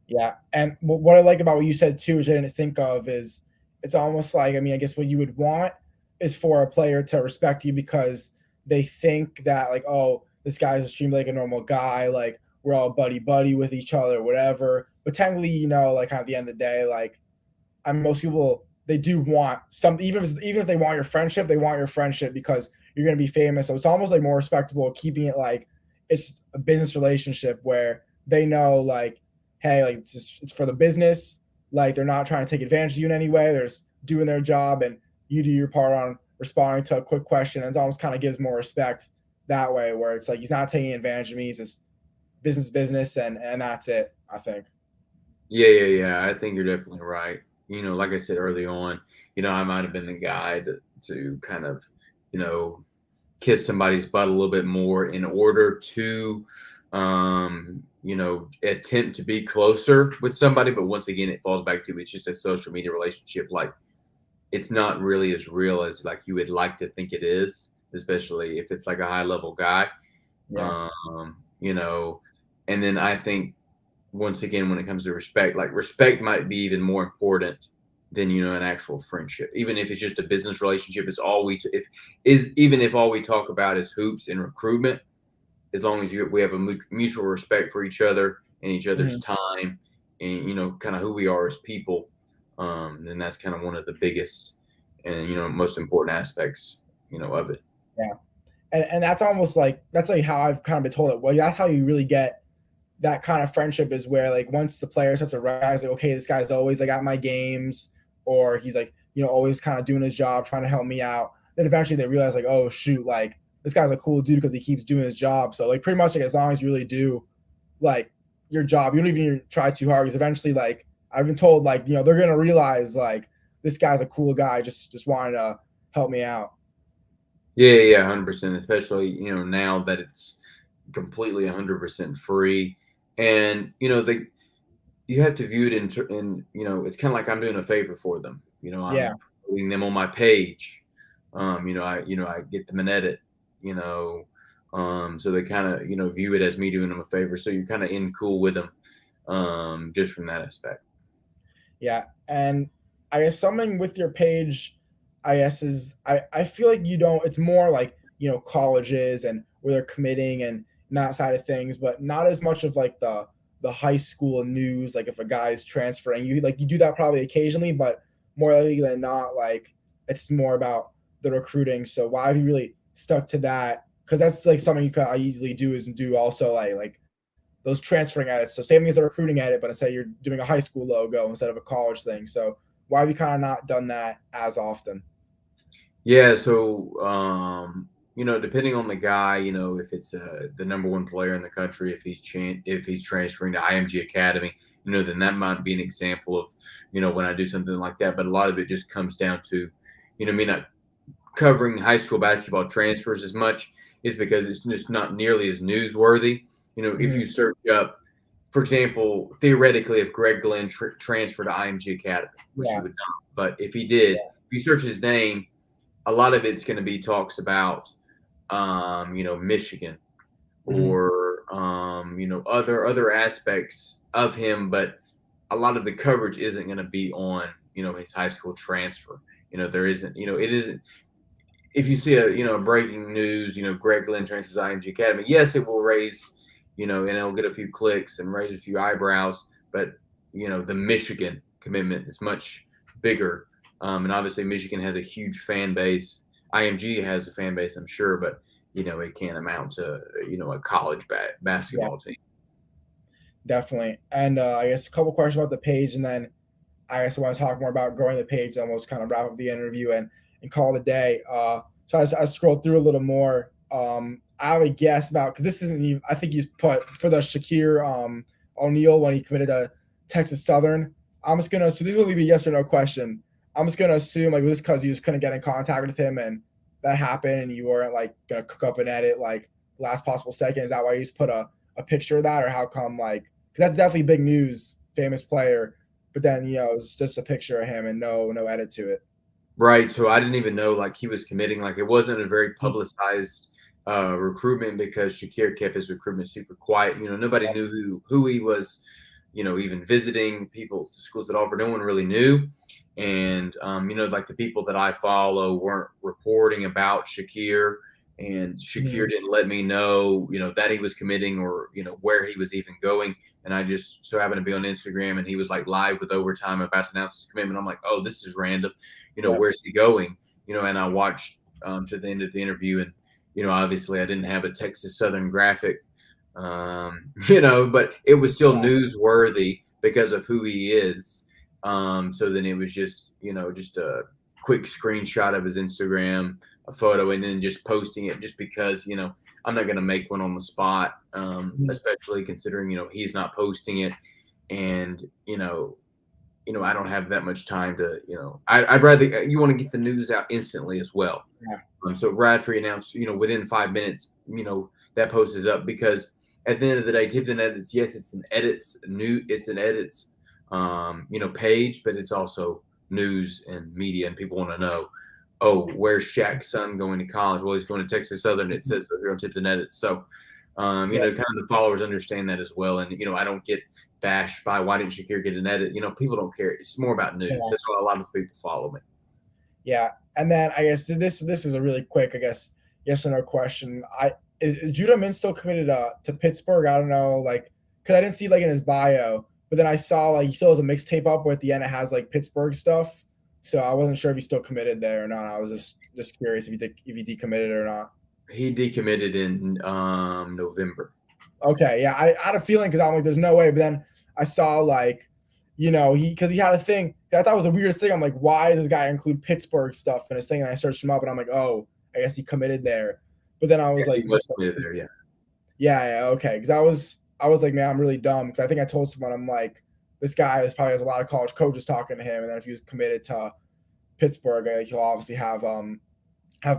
Yeah, and what I like about what you said too, which I didn't think of, is it's almost like, I mean, I guess what you would want is for a player to respect you because they think that, like, oh, this guy's extremely like a normal guy, like we're all buddy buddy with each other, whatever. But technically, like at the end of the day, like most people, they do want some, even if they want your friendship, they want your friendship because you're going to be famous. So it's almost like more respectable keeping it like it's a business relationship where they know, like, hey, like it's for the business, like they're not trying to take advantage of you in any way, they're just doing their job and you do your part on responding to a quick question, and it almost kind of gives more respect that way, where it's like he's not taking advantage of me, he's just business, and that's it, I think. yeah. I think you're definitely right. Like I said early on, I might have been the guy to kind of, you know, kiss somebody's butt a little bit more in order to attempt to be closer with somebody. But once again, it falls back to, it's just a social media relationship. Like, it's not really as real as like you would like to think it is, especially if it's like a high level guy. Yeah. um you know and then I think, once again, when it comes to respect, like, respect might be even more important than an actual friendship. Even if it's just a business relationship, it's all if is even if all we talk about is hoops and recruitment, as long as we have a mutual respect for each other and each other's Mhm. time, and kind of who we are as people, then that's kind of one of the biggest and most important aspects of it. Yeah. And that's almost like, that's like how I've kind of been told it. Well, that's how you really get that kind of friendship, is where like once the players start to realize like, okay, this guy's always like at my games, or he's like, always kind of doing his job, trying to help me out. Then eventually they realize like, oh shoot, like this guy's a cool dude because he keeps doing his job. So like pretty much like as long as you really do like your job, you don't even try too hard, because eventually, like I've been told, like they're gonna realize like this guy's a cool guy, just wanted to help me out. Yeah, 100%. Especially now that it's completely 100% free, and you have to view it in it's kind of like I'm doing a favor for them. Yeah. I'm putting them on my page. I get them an edit. So they kind of view it as me doing them a favor. So you're kind of in cool with them, just from that aspect. Yeah, and I guess something with your page, I guess, is I feel like you don't. It's more like colleges and where they're committing and that side of things, but not as much of like the high school news. Like if a guy's transferring, you do that probably occasionally, but more likely than not, like it's more about the recruiting. So why have you really stuck to that? Because that's like something I easily do, is do also like those transferring edits. So same thing as a recruiting edit, but instead you're doing a high school logo instead of a college thing. So why have you kind of not done that as often? Yeah, so depending on the guy, if it's the number one player in the country, if he's transferring to IMG Academy, then that might be an example of when I do something like that. But a lot of it just comes down to me not covering high school basketball transfers as much, is because it's just not nearly as newsworthy. If you Mhm. search up, for example, theoretically, if Greg Glenn transferred to IMG Academy, which he Yeah. would not, but if he did, if you search his name, a lot of it's going to be talks about, Michigan, Mhm. or other aspects of him, but a lot of the coverage isn't going to be on, his high school transfer. There isn't, it isn't. If you see a breaking news, Greg Glenn transfers IMG Academy, yes, it will raise, and it'll get a few clicks and raise a few eyebrows, but the Michigan commitment is much bigger. And obviously Michigan has a huge fan base. IMG has a fan base, I'm sure, but it can't amount to, a college basketball team. Definitely. And I guess a couple questions about the page, and then I guess I want to talk more about growing the page, almost kind of wrap up the interview and call it a day. So I scrolled through a little more. I have a guess about, because this isn't even, I think you put for the Shakir O'Neal when he committed to Texas Southern. I'm just gonna, so this will be a yes or no question. I'm just gonna assume like this because you just couldn't get in contact with him and that happened and you weren't like gonna cook up and edit like last possible second. Is that why you just put a picture of that, or how come like, because that's definitely big news, famous player, but then it's just a picture of him and no edit to it. Right. So I didn't even know like he was committing. Like it wasn't a very publicized recruitment because Shakir kept his recruitment super quiet. Nobody knew who he was, even visiting people, schools that offer. No one really knew. And, like the people that I follow weren't reporting about Shakir, and Shakir didn't let me know, that he was committing or, where he was even going. And I just so happened to be on Instagram and he was like live with overtime about to announce his commitment. I'm like, oh, this is random. Where's he going? And I watched to the end of the interview, and, obviously I didn't have a Texas Southern graphic, but it was still newsworthy because of who he is. So then it was just, just a quick screenshot of his Instagram, a photo, and then just posting it just because, I'm not going to make one on the spot, especially considering, he's not posting it. And, I don't have that much time to, I'd rather, you want to get the news out instantly as well. Yeah. So Bradford announced, within 5 minutes, that post is up, because at the end of the day, Tipton edits, yes, it's an edits page, but it's also news and media, and people want to know, oh, where's Shaq's son going to college? Well, he's going to Texas Southern. It says so here on Tipton edits. So, kind of the followers understand that as well. And, I don't get bashed by why didn't Shakir get an edit? People don't care. It's more about news. That's why a lot of people follow me. Yeah. And then I guess this is a really quick, I guess, yes or no question. Is Judah Mintz still committed to Pittsburgh? I don't know, like, because I didn't see like in his bio, but then I saw like he still has a mixtape up where at the end it has like Pittsburgh stuff. So I wasn't sure if he's still committed there or not. I was just curious if he decommitted or not. He decommitted in November. Okay, yeah, I had a feeling because I'm like, there's no way. But then I saw like, because he had a thing that I thought was the weirdest thing. I'm like, why does this guy include Pittsburgh stuff in his thing? And I searched him up, and I'm like, oh, I guess he committed there. But then I was like, he was committed there, yeah. Yeah, okay. Because I was like, man, I'm really dumb. Because I think I told someone, I'm like, this guy probably has a lot of college coaches talking to him, and then if he was committed to Pittsburgh, he'll obviously have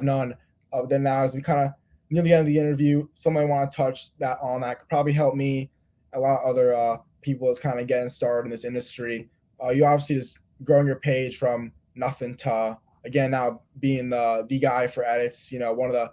none. Then now, as we kind of near the end of the interview, somebody want to touch on that could probably help me, a lot of other people that's kind of getting started in this industry. You obviously just growing your page from nothing to, again, now being the guy for edits. One of the,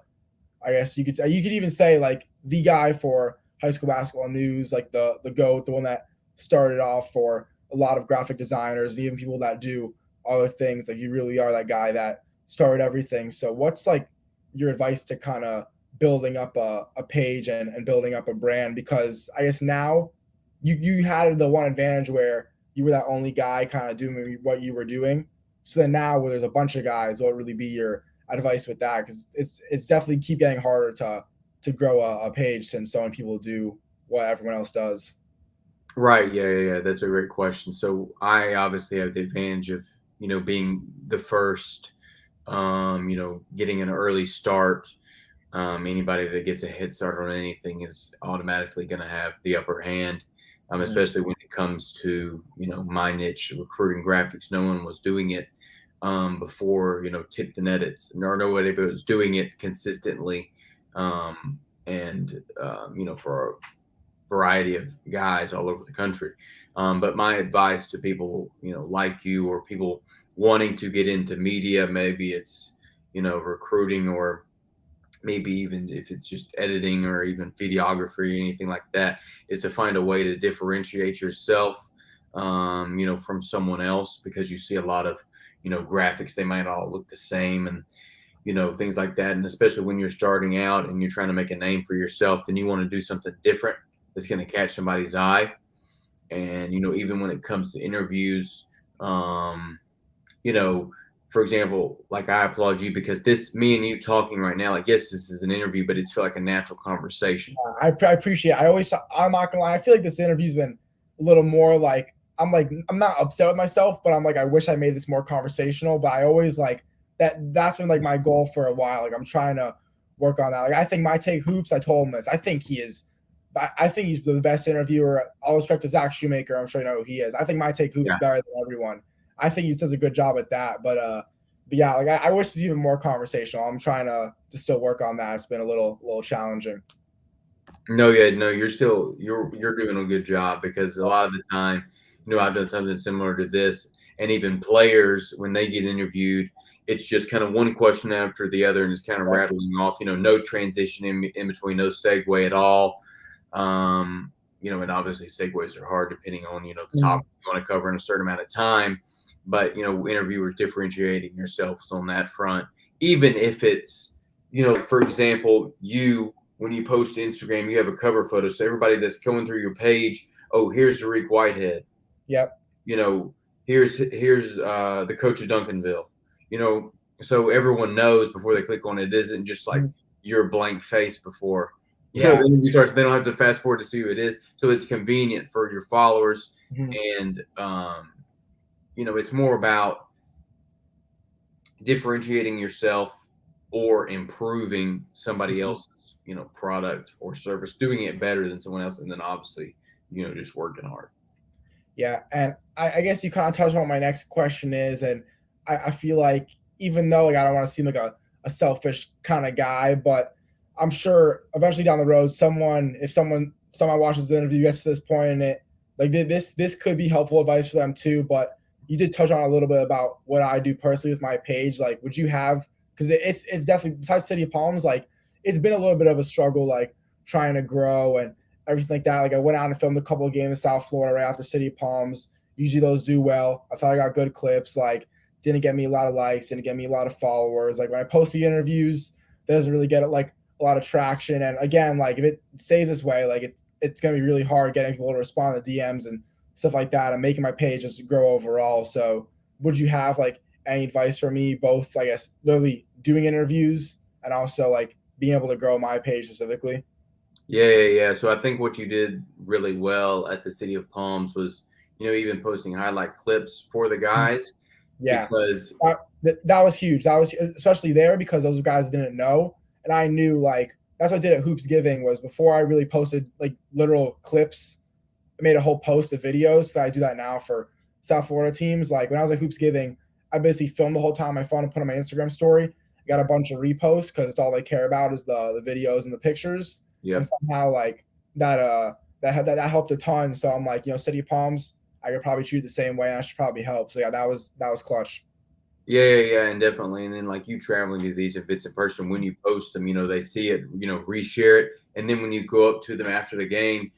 I guess you could even say like the guy for high school basketball news, like the GOAT, the one that started off for a lot of graphic designers, even people that do other things. Like you really are that guy that started everything. So what's like your advice to kind of building up a page and building up a brand? Because I guess now you had the one advantage where you were that only guy kind of doing what you were doing. So then now where there's a bunch of guys, what would really be your advice with that? Because it's definitely keep getting harder to grow a page since so many people do what everyone else does. Right. Yeah. That's a great question. So I obviously have the advantage of, being the first, getting an early start. Anybody that gets a head start on anything is automatically going to have the upper hand, especially when it comes to, my niche, recruiting graphics. No one was doing it before, Tipton edits, nor nobody was doing it consistently. For a variety of guys all over the country. But my advice to people, like you, or people wanting to get into media, maybe it's, recruiting or maybe even if it's just editing or even videography or anything like that, is to find a way to differentiate yourself, from someone else, because you see a lot of, graphics, they might all look the same, and, things like that. And especially when you're starting out and you're trying to make a name for yourself, then you want to do something different that's going to catch somebody's eye. And, even when it comes to interviews, you know, for example, like I applaud you because this, me and you talking right now, like, yes, this is an interview, but it's feel like a natural conversation. I appreciate it. I'm not gonna lie. I feel like this interview's been a little more like, I'm not upset with myself, but I'm like, I wish I made this more conversational. But I always like that's been like my goal for a while. Like I'm trying to work on that. Like I think my take hoops, I told him this. I think he is. I think he's the best interviewer. All respect to Zach Shoemaker. I'm sure you know who he is. I think my take hoops Yeah. better than everyone. I think he does a good job at that. But yeah, like I wish it's even more conversational. I'm trying to still work on that. It's been a little challenging. No, yeah, no, you're doing a good job, because a lot of the time, I've done something similar to this, and even players when they get interviewed, it's just kind of one question after the other, and it's kind of rattling off. No transition in between, no segue at all. And obviously segues are hard depending on the topic you want to cover in a certain amount of time. But interviewers differentiating yourselves on that front, even if it's like, for example, when you post to Instagram, you have a cover photo. So everybody that's going through your page, oh, here's Tariq Whitehead. Yep. Here's the coach of Duncanville. So everyone knows before they click on it. It isn't just like your blank face before. The interview starts. They don't have to fast forward to see who it is. So it's convenient for your followers. And it's more about differentiating yourself or improving somebody else's product or service, doing it better than someone else, and then obviously just working hard. Yeah, and I guess you kind of touched on what my next question is, and I feel like even though like I don't want to seem like a selfish kind of guy, but I'm sure eventually down the road, if someone watches the interview, gets to this point, and it like this could be helpful advice for them too. But you did touch on a little bit about what I do personally with my page. Like, would you have, because it's definitely, besides City of Palms, like it's been a little bit of a struggle, like trying to grow and everything like that. Like I went out and filmed a couple of games in South Florida right after City of Palms. Usually those do well. I thought I got good clips. Like didn't get me a lot of likes, didn't get me a lot of followers. Like when I post the interviews, it doesn't really get like a lot of traction. And again, like if it stays this way, like it's gonna be really hard getting people to respond to DMs and stuff like that, and making my page just grow overall. So would you have like any advice for me, both I guess literally doing interviews and also like being able to grow my page specifically? Yeah. So I think what you did really well at the City of Palms was, even posting highlight clips for the guys, Yeah, because that was huge. That was especially there because those guys didn't know, and I knew like that's what I did at Hoops Giving was before I really posted like literal clips. I made a whole post of videos. So I do that now for South Florida teams. Like when I was at Hoops Giving, I basically filmed the whole time on my phone and put on my Instagram story. I got a bunch of reposts because it's all they care about is the videos and the pictures. And yep. somehow like that helped a ton. So I'm like, City of Palms, I could probably treat it the same way. And I should probably help. So yeah, that was clutch. Yeah, and definitely. And then like you traveling to these events in person, when you post them, they see it, reshare it. And then when you go up to them after the game,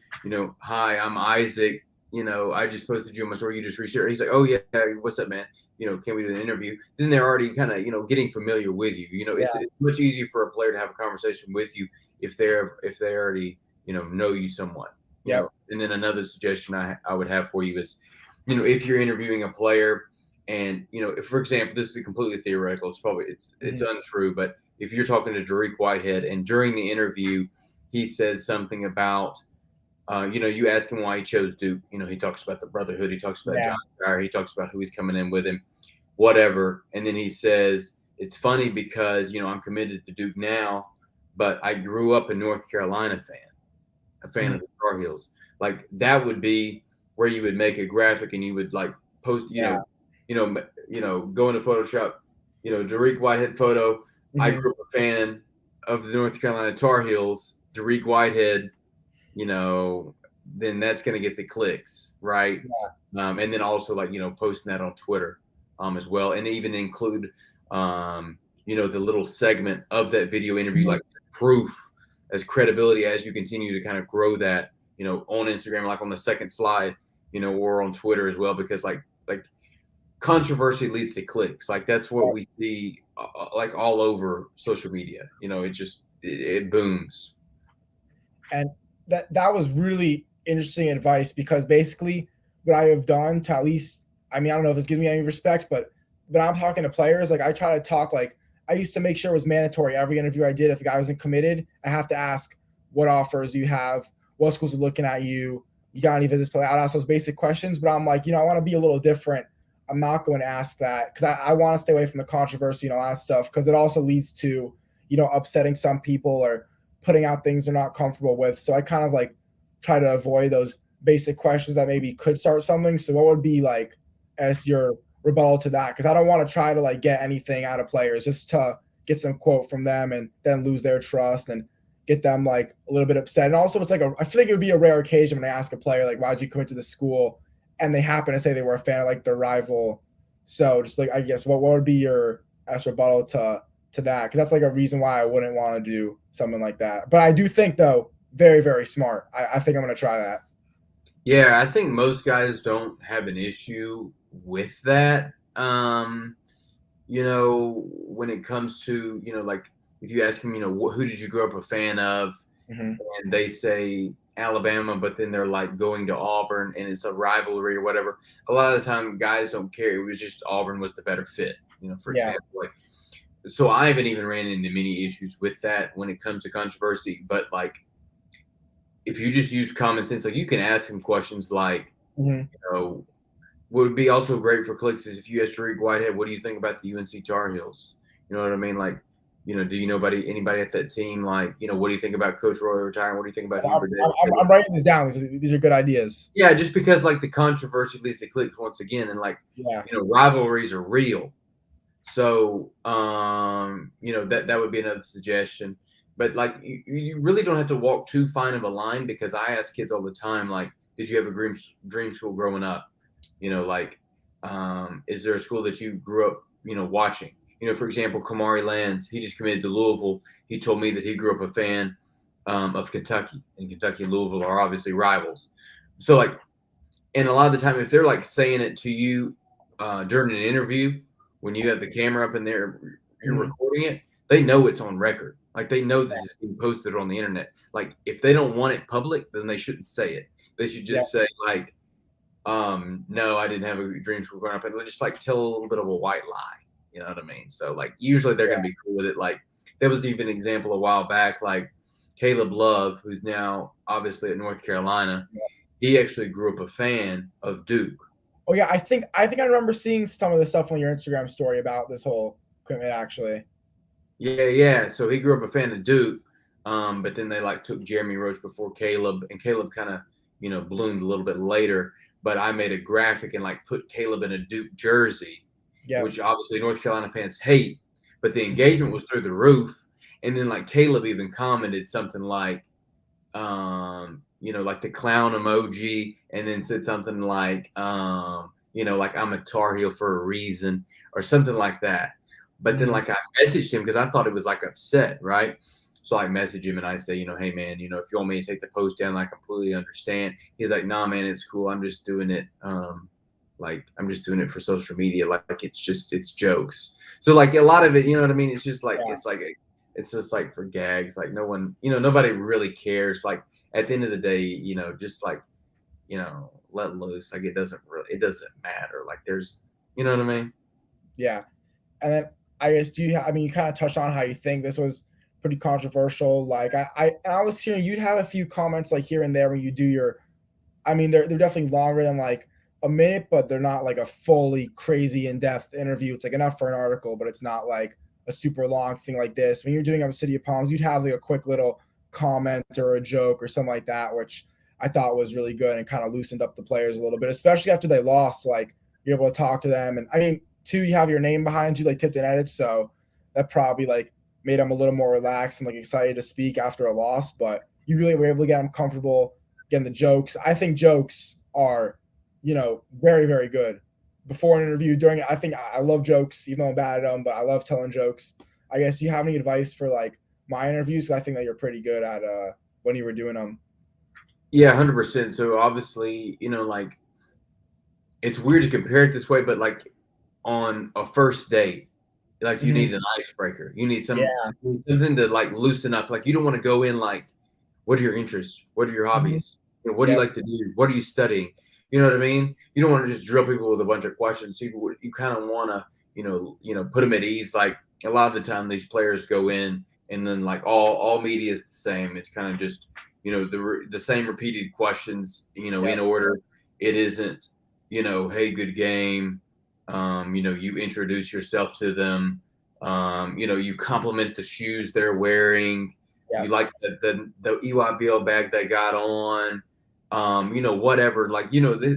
hi, I'm Isaac. I just posted you on my story. You just reshare it. He's like, oh yeah, what's up, man? Can we do an interview? Then they're already kind of, getting familiar with you. It's much easier for a player to have a conversation with you if they already, know you somewhat. And then another suggestion I would have for you is, if you're interviewing a player, and if, for example, this is completely theoretical, it's untrue, but if you're talking to Tariq Whitehead and during the interview he says something about you ask him why he chose Duke, he talks about the brotherhood, he talks about John Dyer, he talks about who he's coming in with him, whatever, and then he says it's funny because I'm committed to Duke now, but I grew up a North Carolina a fan of the Tar Heels. Like that would be where you would make a graphic and you would like post, go into Photoshop, Tariq Whitehead photo. I grew up a fan of the North Carolina Tar Heels, Tariq Whitehead, then that's going to get the clicks, right? And then also like, posting that on Twitter as well. And even include the little segment of that video interview, like proof as credibility as you continue to kind of grow that, on Instagram, like on the second slide, or on Twitter as well, because like controversy leads to clicks. Like that's what we see like all over social media. It booms. And that was really interesting advice, because basically what I have done to, at least, I mean, I don't know if this gives me any respect, but when I'm talking to players, like I try to talk, like I used to make sure it was mandatory every interview I did. If the guy wasn't committed, I have to ask, what offers do you have? What schools are looking at you? You got any visits? I'd ask those basic questions, but I'm like, I want to be a little different. I'm not going to ask that, because I want to stay away from the controversy and all that stuff, because it also leads to, upsetting some people or putting out things they're not comfortable with. So I kind of like try to avoid those basic questions that maybe could start something. So what would be like as your rebuttal to that? Because I don't want to try to like get anything out of players just to get some quote from them and then lose their trust and get them like a little bit upset. And also, it's like I feel like it would be a rare occasion when I ask a player like, why'd you commit to the school, and they happen to say they were a fan of like their rival. So just like, I guess what would be your as rebuttal to that? Because that's like a reason why I wouldn't want to do something like that. But I do think, though, very, very smart. I think I'm going to try that. Yeah, I think most guys don't have an issue with that. When it comes to, like if you ask them, who did you grow up a fan of? Mm-hmm. And they say Alabama, but then they're like going to Auburn and it's a rivalry or whatever. A lot of the time, guys don't care. It was just Auburn was the better fit, for example. Like, so I haven't even ran into many issues with that when it comes to controversy. But like, if you just use common sense, like you can ask him questions like, what would be also great for clicks is if you ask Tariq Whitehead, what do you think about the UNC Tar Heels? You know what I mean? Like, do you know anybody at that team? Like, what do you think about Coach Roy retiring? What do you think about Hubert Davis? I'm writing this down. These are good ideas. Yeah, just because like the controversy leads to clicks once again, and like rivalries are real. So that would be another suggestion. But like you really don't have to walk too fine of a line, because I ask kids all the time, like, did you have a dream school growing up? Is there a school that you grew up, watching? For example, Kamari Lands, he just committed to Louisville. He told me that he grew up a fan of Kentucky, and Kentucky and Louisville are obviously rivals. So like, and a lot of the time, if they're like saying it to you during an interview, when you have the camera up in there, you're recording it, they know it's on record. Like they know this is being posted on the internet. Like if they don't want it public, then they shouldn't say it. They should just say like, no, I didn't have a dream school growing up, and just like tell a little bit of a white lie. You know what I mean? So like usually they're gonna be cool with it. Like there was even an example a while back, like Caleb Love, who's now obviously at North Carolina. He actually grew up a fan of Duke. Oh yeah, I think I remember seeing some of the stuff on your Instagram story about this whole equipment actually. Yeah. So he grew up a fan of Duke, but then they like took Jeremy Roach before Caleb, and Caleb kind of bloomed a little bit later. But I made a graphic and like put Caleb in a Duke jersey, which obviously North Carolina fans hate, but the engagement was through the roof. And then like Caleb even commented something like, like the clown emoji, and then said something like, like I'm a Tar Heel for a reason or something like that. But then like I messaged him because I thought it was like upset, right? So I message him and I say, hey man, if you want me to take the post down, I completely understand. He's like, nah, man, it's cool. I'm just doing it. I'm just doing it for social media. Like it's jokes. So like a lot of it, you know what I mean? It's just like, it's just like for gags. Like no one, nobody really cares. Like at the end of the day, just like, let loose. Like it doesn't matter. Like there's, you know what I mean? Yeah. And then I guess, you kind of touched on how you think this was pretty controversial. Like I was hearing you'd have a few comments like here and there when you do your, they're definitely longer than like a minute, but they're not like a fully crazy in-depth interview. It's like enough for an article, but it's not like a super long thing like this. When you're doing on City of Palms, you'd have like a quick little comment or a joke or something like that, which I thought was really good and kind of loosened up the players a little bit, especially after they lost. Like you're able to talk to them, and too, you have your name behind you, like Tipton edits, so that probably like made them a little more relaxed and like excited to speak after a loss. But you really were able to get them comfortable getting the jokes. I think jokes are, very, very good before an interview. During it, I think I love jokes, even though I'm bad at them, but I love telling jokes. I guess, do you have any advice for like my interviews? 'Cause I think that you're pretty good at when you were doing them. Yeah, 100%. So obviously, like it's weird to compare it this way, but like on a first date, like you Hmm. need an icebreaker. You need Yeah. something to like loosen up. Like you don't want to go in like, what are your interests? What are your Hmm. hobbies? What do you Yep. like to do? What are you studying? You know what I mean? You don't want to just drill people with a bunch of questions. You kind of want to, put them at ease. Like a lot of the time, these players go in and then like all media is the same. It's kind of just the same repeated questions. In Yep. order. It isn't hey, good game. You introduce yourself to them. You compliment the shoes they're wearing. You Yep. like the EYBL bag they got on. Whatever. Like,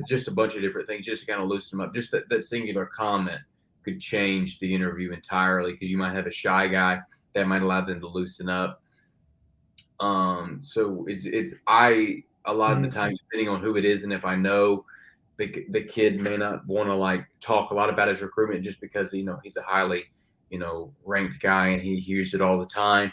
just a bunch of different things just to kind of loosen them up. Just that singular comment could change the interview entirely because you might have a shy guy that might allow them to loosen up. So it's I a lot of the Hmm. time, depending on who it is, and if I know the kid may not want to like talk a lot about his recruitment just because he's a highly ranked guy and he hears it all the time.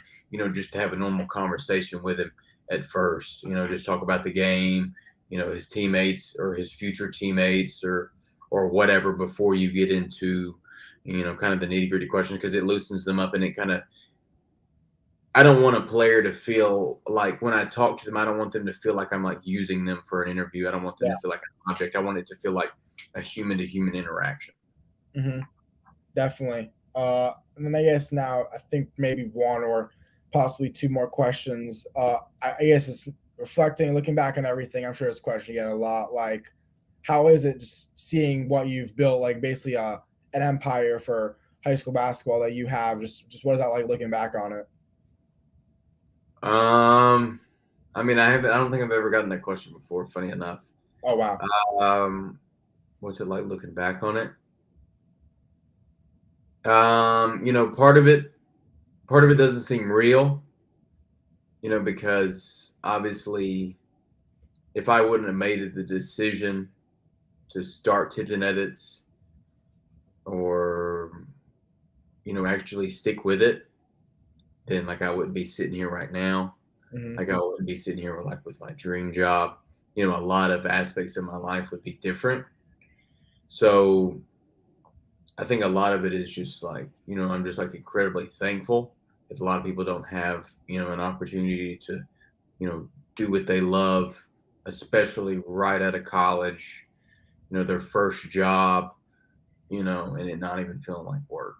Just to have a normal conversation with him at first. Just talk about the game. His teammates or his future teammates or whatever before you get into kind of the nitty gritty questions because it loosens them up and it kind of I don't want a player to feel like when I talk to them, I don't want them to feel like I'm like using them for an interview. I don't want them Yeah. to feel like an object. I want it to feel like a human to human interaction. Hmm. Definitely. And then I guess now I think maybe one or possibly two more questions. I guess it's reflecting, looking back on everything. I'm sure this question you get a lot. Like, how is it just seeing what you've built, like basically an empire for high school basketball that you have? Just what is that like looking back on it? Um, I mean, I don't think I've ever gotten that question before. Funny enough. Oh wow. Um, what's it like looking back on it? Part of it doesn't seem real. Because obviously, if I wouldn't have made the decision to start Tipton edits or actually stick with it, then like I wouldn't be sitting here right now. Hmm. Like I wouldn't be sitting here like with my dream job. A lot of aspects of my life would be different. So I think a lot of it is just like, I'm just like incredibly thankful because a lot of people don't have, an opportunity to, do what they love, especially right out of college, their first job, and it not even feeling like work.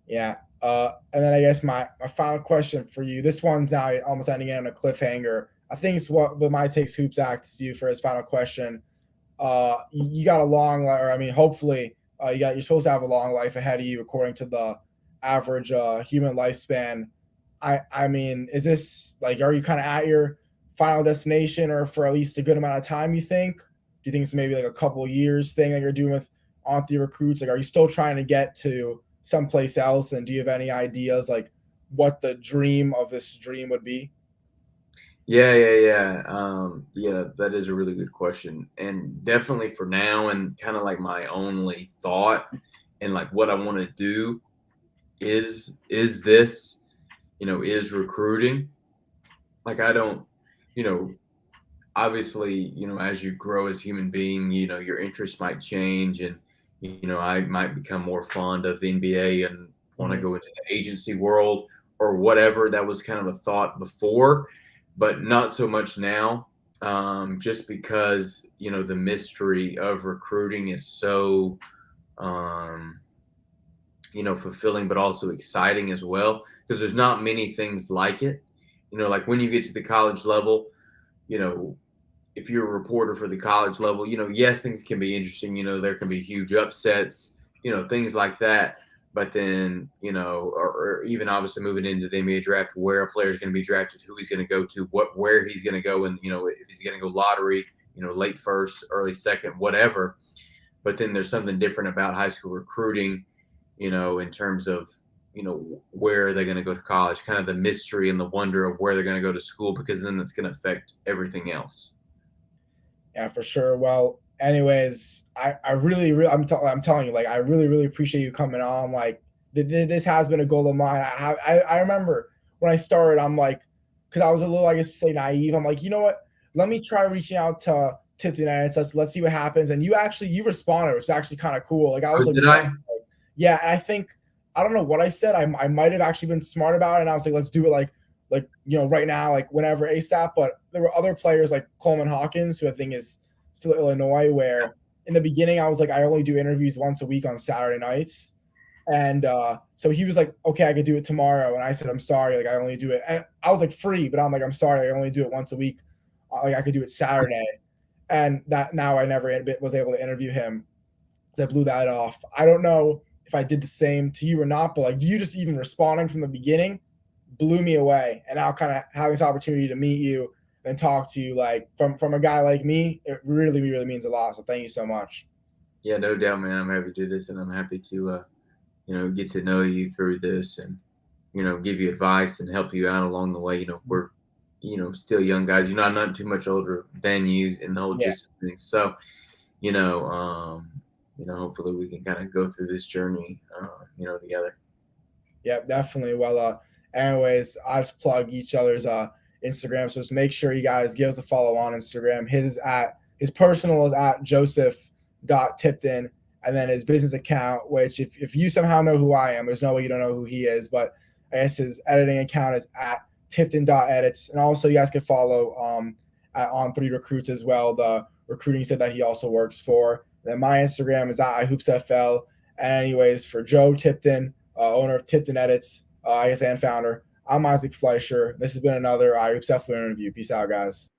Yeah. And then I guess my final question for you. This one's now almost ending in on a cliffhanger. I think it's what my takes hoops acts you for his final question. You got a long life, or I mean, hopefully, you're supposed to have a long life ahead of you according to the average human lifespan. I mean, is this like, are you kind of at your final destination, or for at least a good amount of time? You think? Do you think it's maybe like a couple years thing that you're doing with on the recruits? Like, are you still trying to get to someplace else? And do you have any ideas like what the dream of this dream would be? Yeah, yeah, yeah. Yeah, that is a really good question. And definitely for now, and kind of like my only thought and like what I want to do is this, is recruiting. Like I don't, you know, obviously, as you grow as a human being, your interests might change and I might become more fond of the NBA and want to Mhm. go into the agency world or whatever. That was kind of a thought before, but not so much now. Just because, the mystery of recruiting is so um, fulfilling, but also exciting as well. Because there's not many things like it. Like when you get to the college level, you know, if you're a reporter for the college level, yes, things can be interesting. There can be huge upsets, things like that. But then, or even obviously moving into the NBA draft, where a player is going to be drafted, who he's going to go to, where he's going to go, and if he's going to go lottery, late first, early second, whatever. But then there's something different about high school recruiting, in terms of where are they going to go to college, kind of the mystery and the wonder of where they're going to go to school, because then that's going to affect everything else. Yeah, for sure. Well, anyways, I really, I'm telling you, like, I really, really appreciate you coming on. Like, this has been a goal of mine. I remember when I started, I'm like, because I was a little, I guess, say naive. I'm like, you know what? Let me try reaching out to Tipton and let's see what happens. And you responded, which is actually kind of cool. Like I was Oh, like, did what? I? Yeah, and I think I don't know what I said. I might have actually been smart about it, and I was like, let's do it like right now, like whenever ASAP. But there were other players like Coleman Hawkins, who I think is still at Illinois, where in the beginning I was like, I only do interviews once a week on Saturday nights. And so he was like, okay, I could do it tomorrow. And I said, I'm sorry, like I only do it. And I was like free, but I'm like, I'm sorry, I only do it once a week. Like I could do it Saturday. And that now I never was able to interview him because I blew that off. I don't know if I did the same to you or not, but like you just even responding from the beginning blew me away. And now kind of having this opportunity to meet you and talk to you like from a guy like me, it really, really means a lot. So thank you so much. Yeah, no doubt, man. I'm happy to do this, and I'm happy to get to know you through this, and give you advice and help you out along the way. We're still young guys. I'm not too much older than you in the whole Yeah. gist of things. So, you know, um, hopefully we can kind of go through this journey, together. Yep, definitely. Well, anyways, I just plug each other's Instagram, so just make sure you guys give us a follow on Instagram. His personal is at Joseph.Tipton, and then his business account, which if you somehow know who I am, there's no way you don't know who he is, but I guess his editing account is at Tipton.edits. And also you guys can follow at On3Recruits as well, the recruiting site that he also works for. And then my Instagram is at iHoopsFL. And anyways, for Joe Tipton, owner of Tipton Edits, I guess, and founder. I'm Isaac Fleischer. This has been another iHoopsFL interview. Peace out, guys.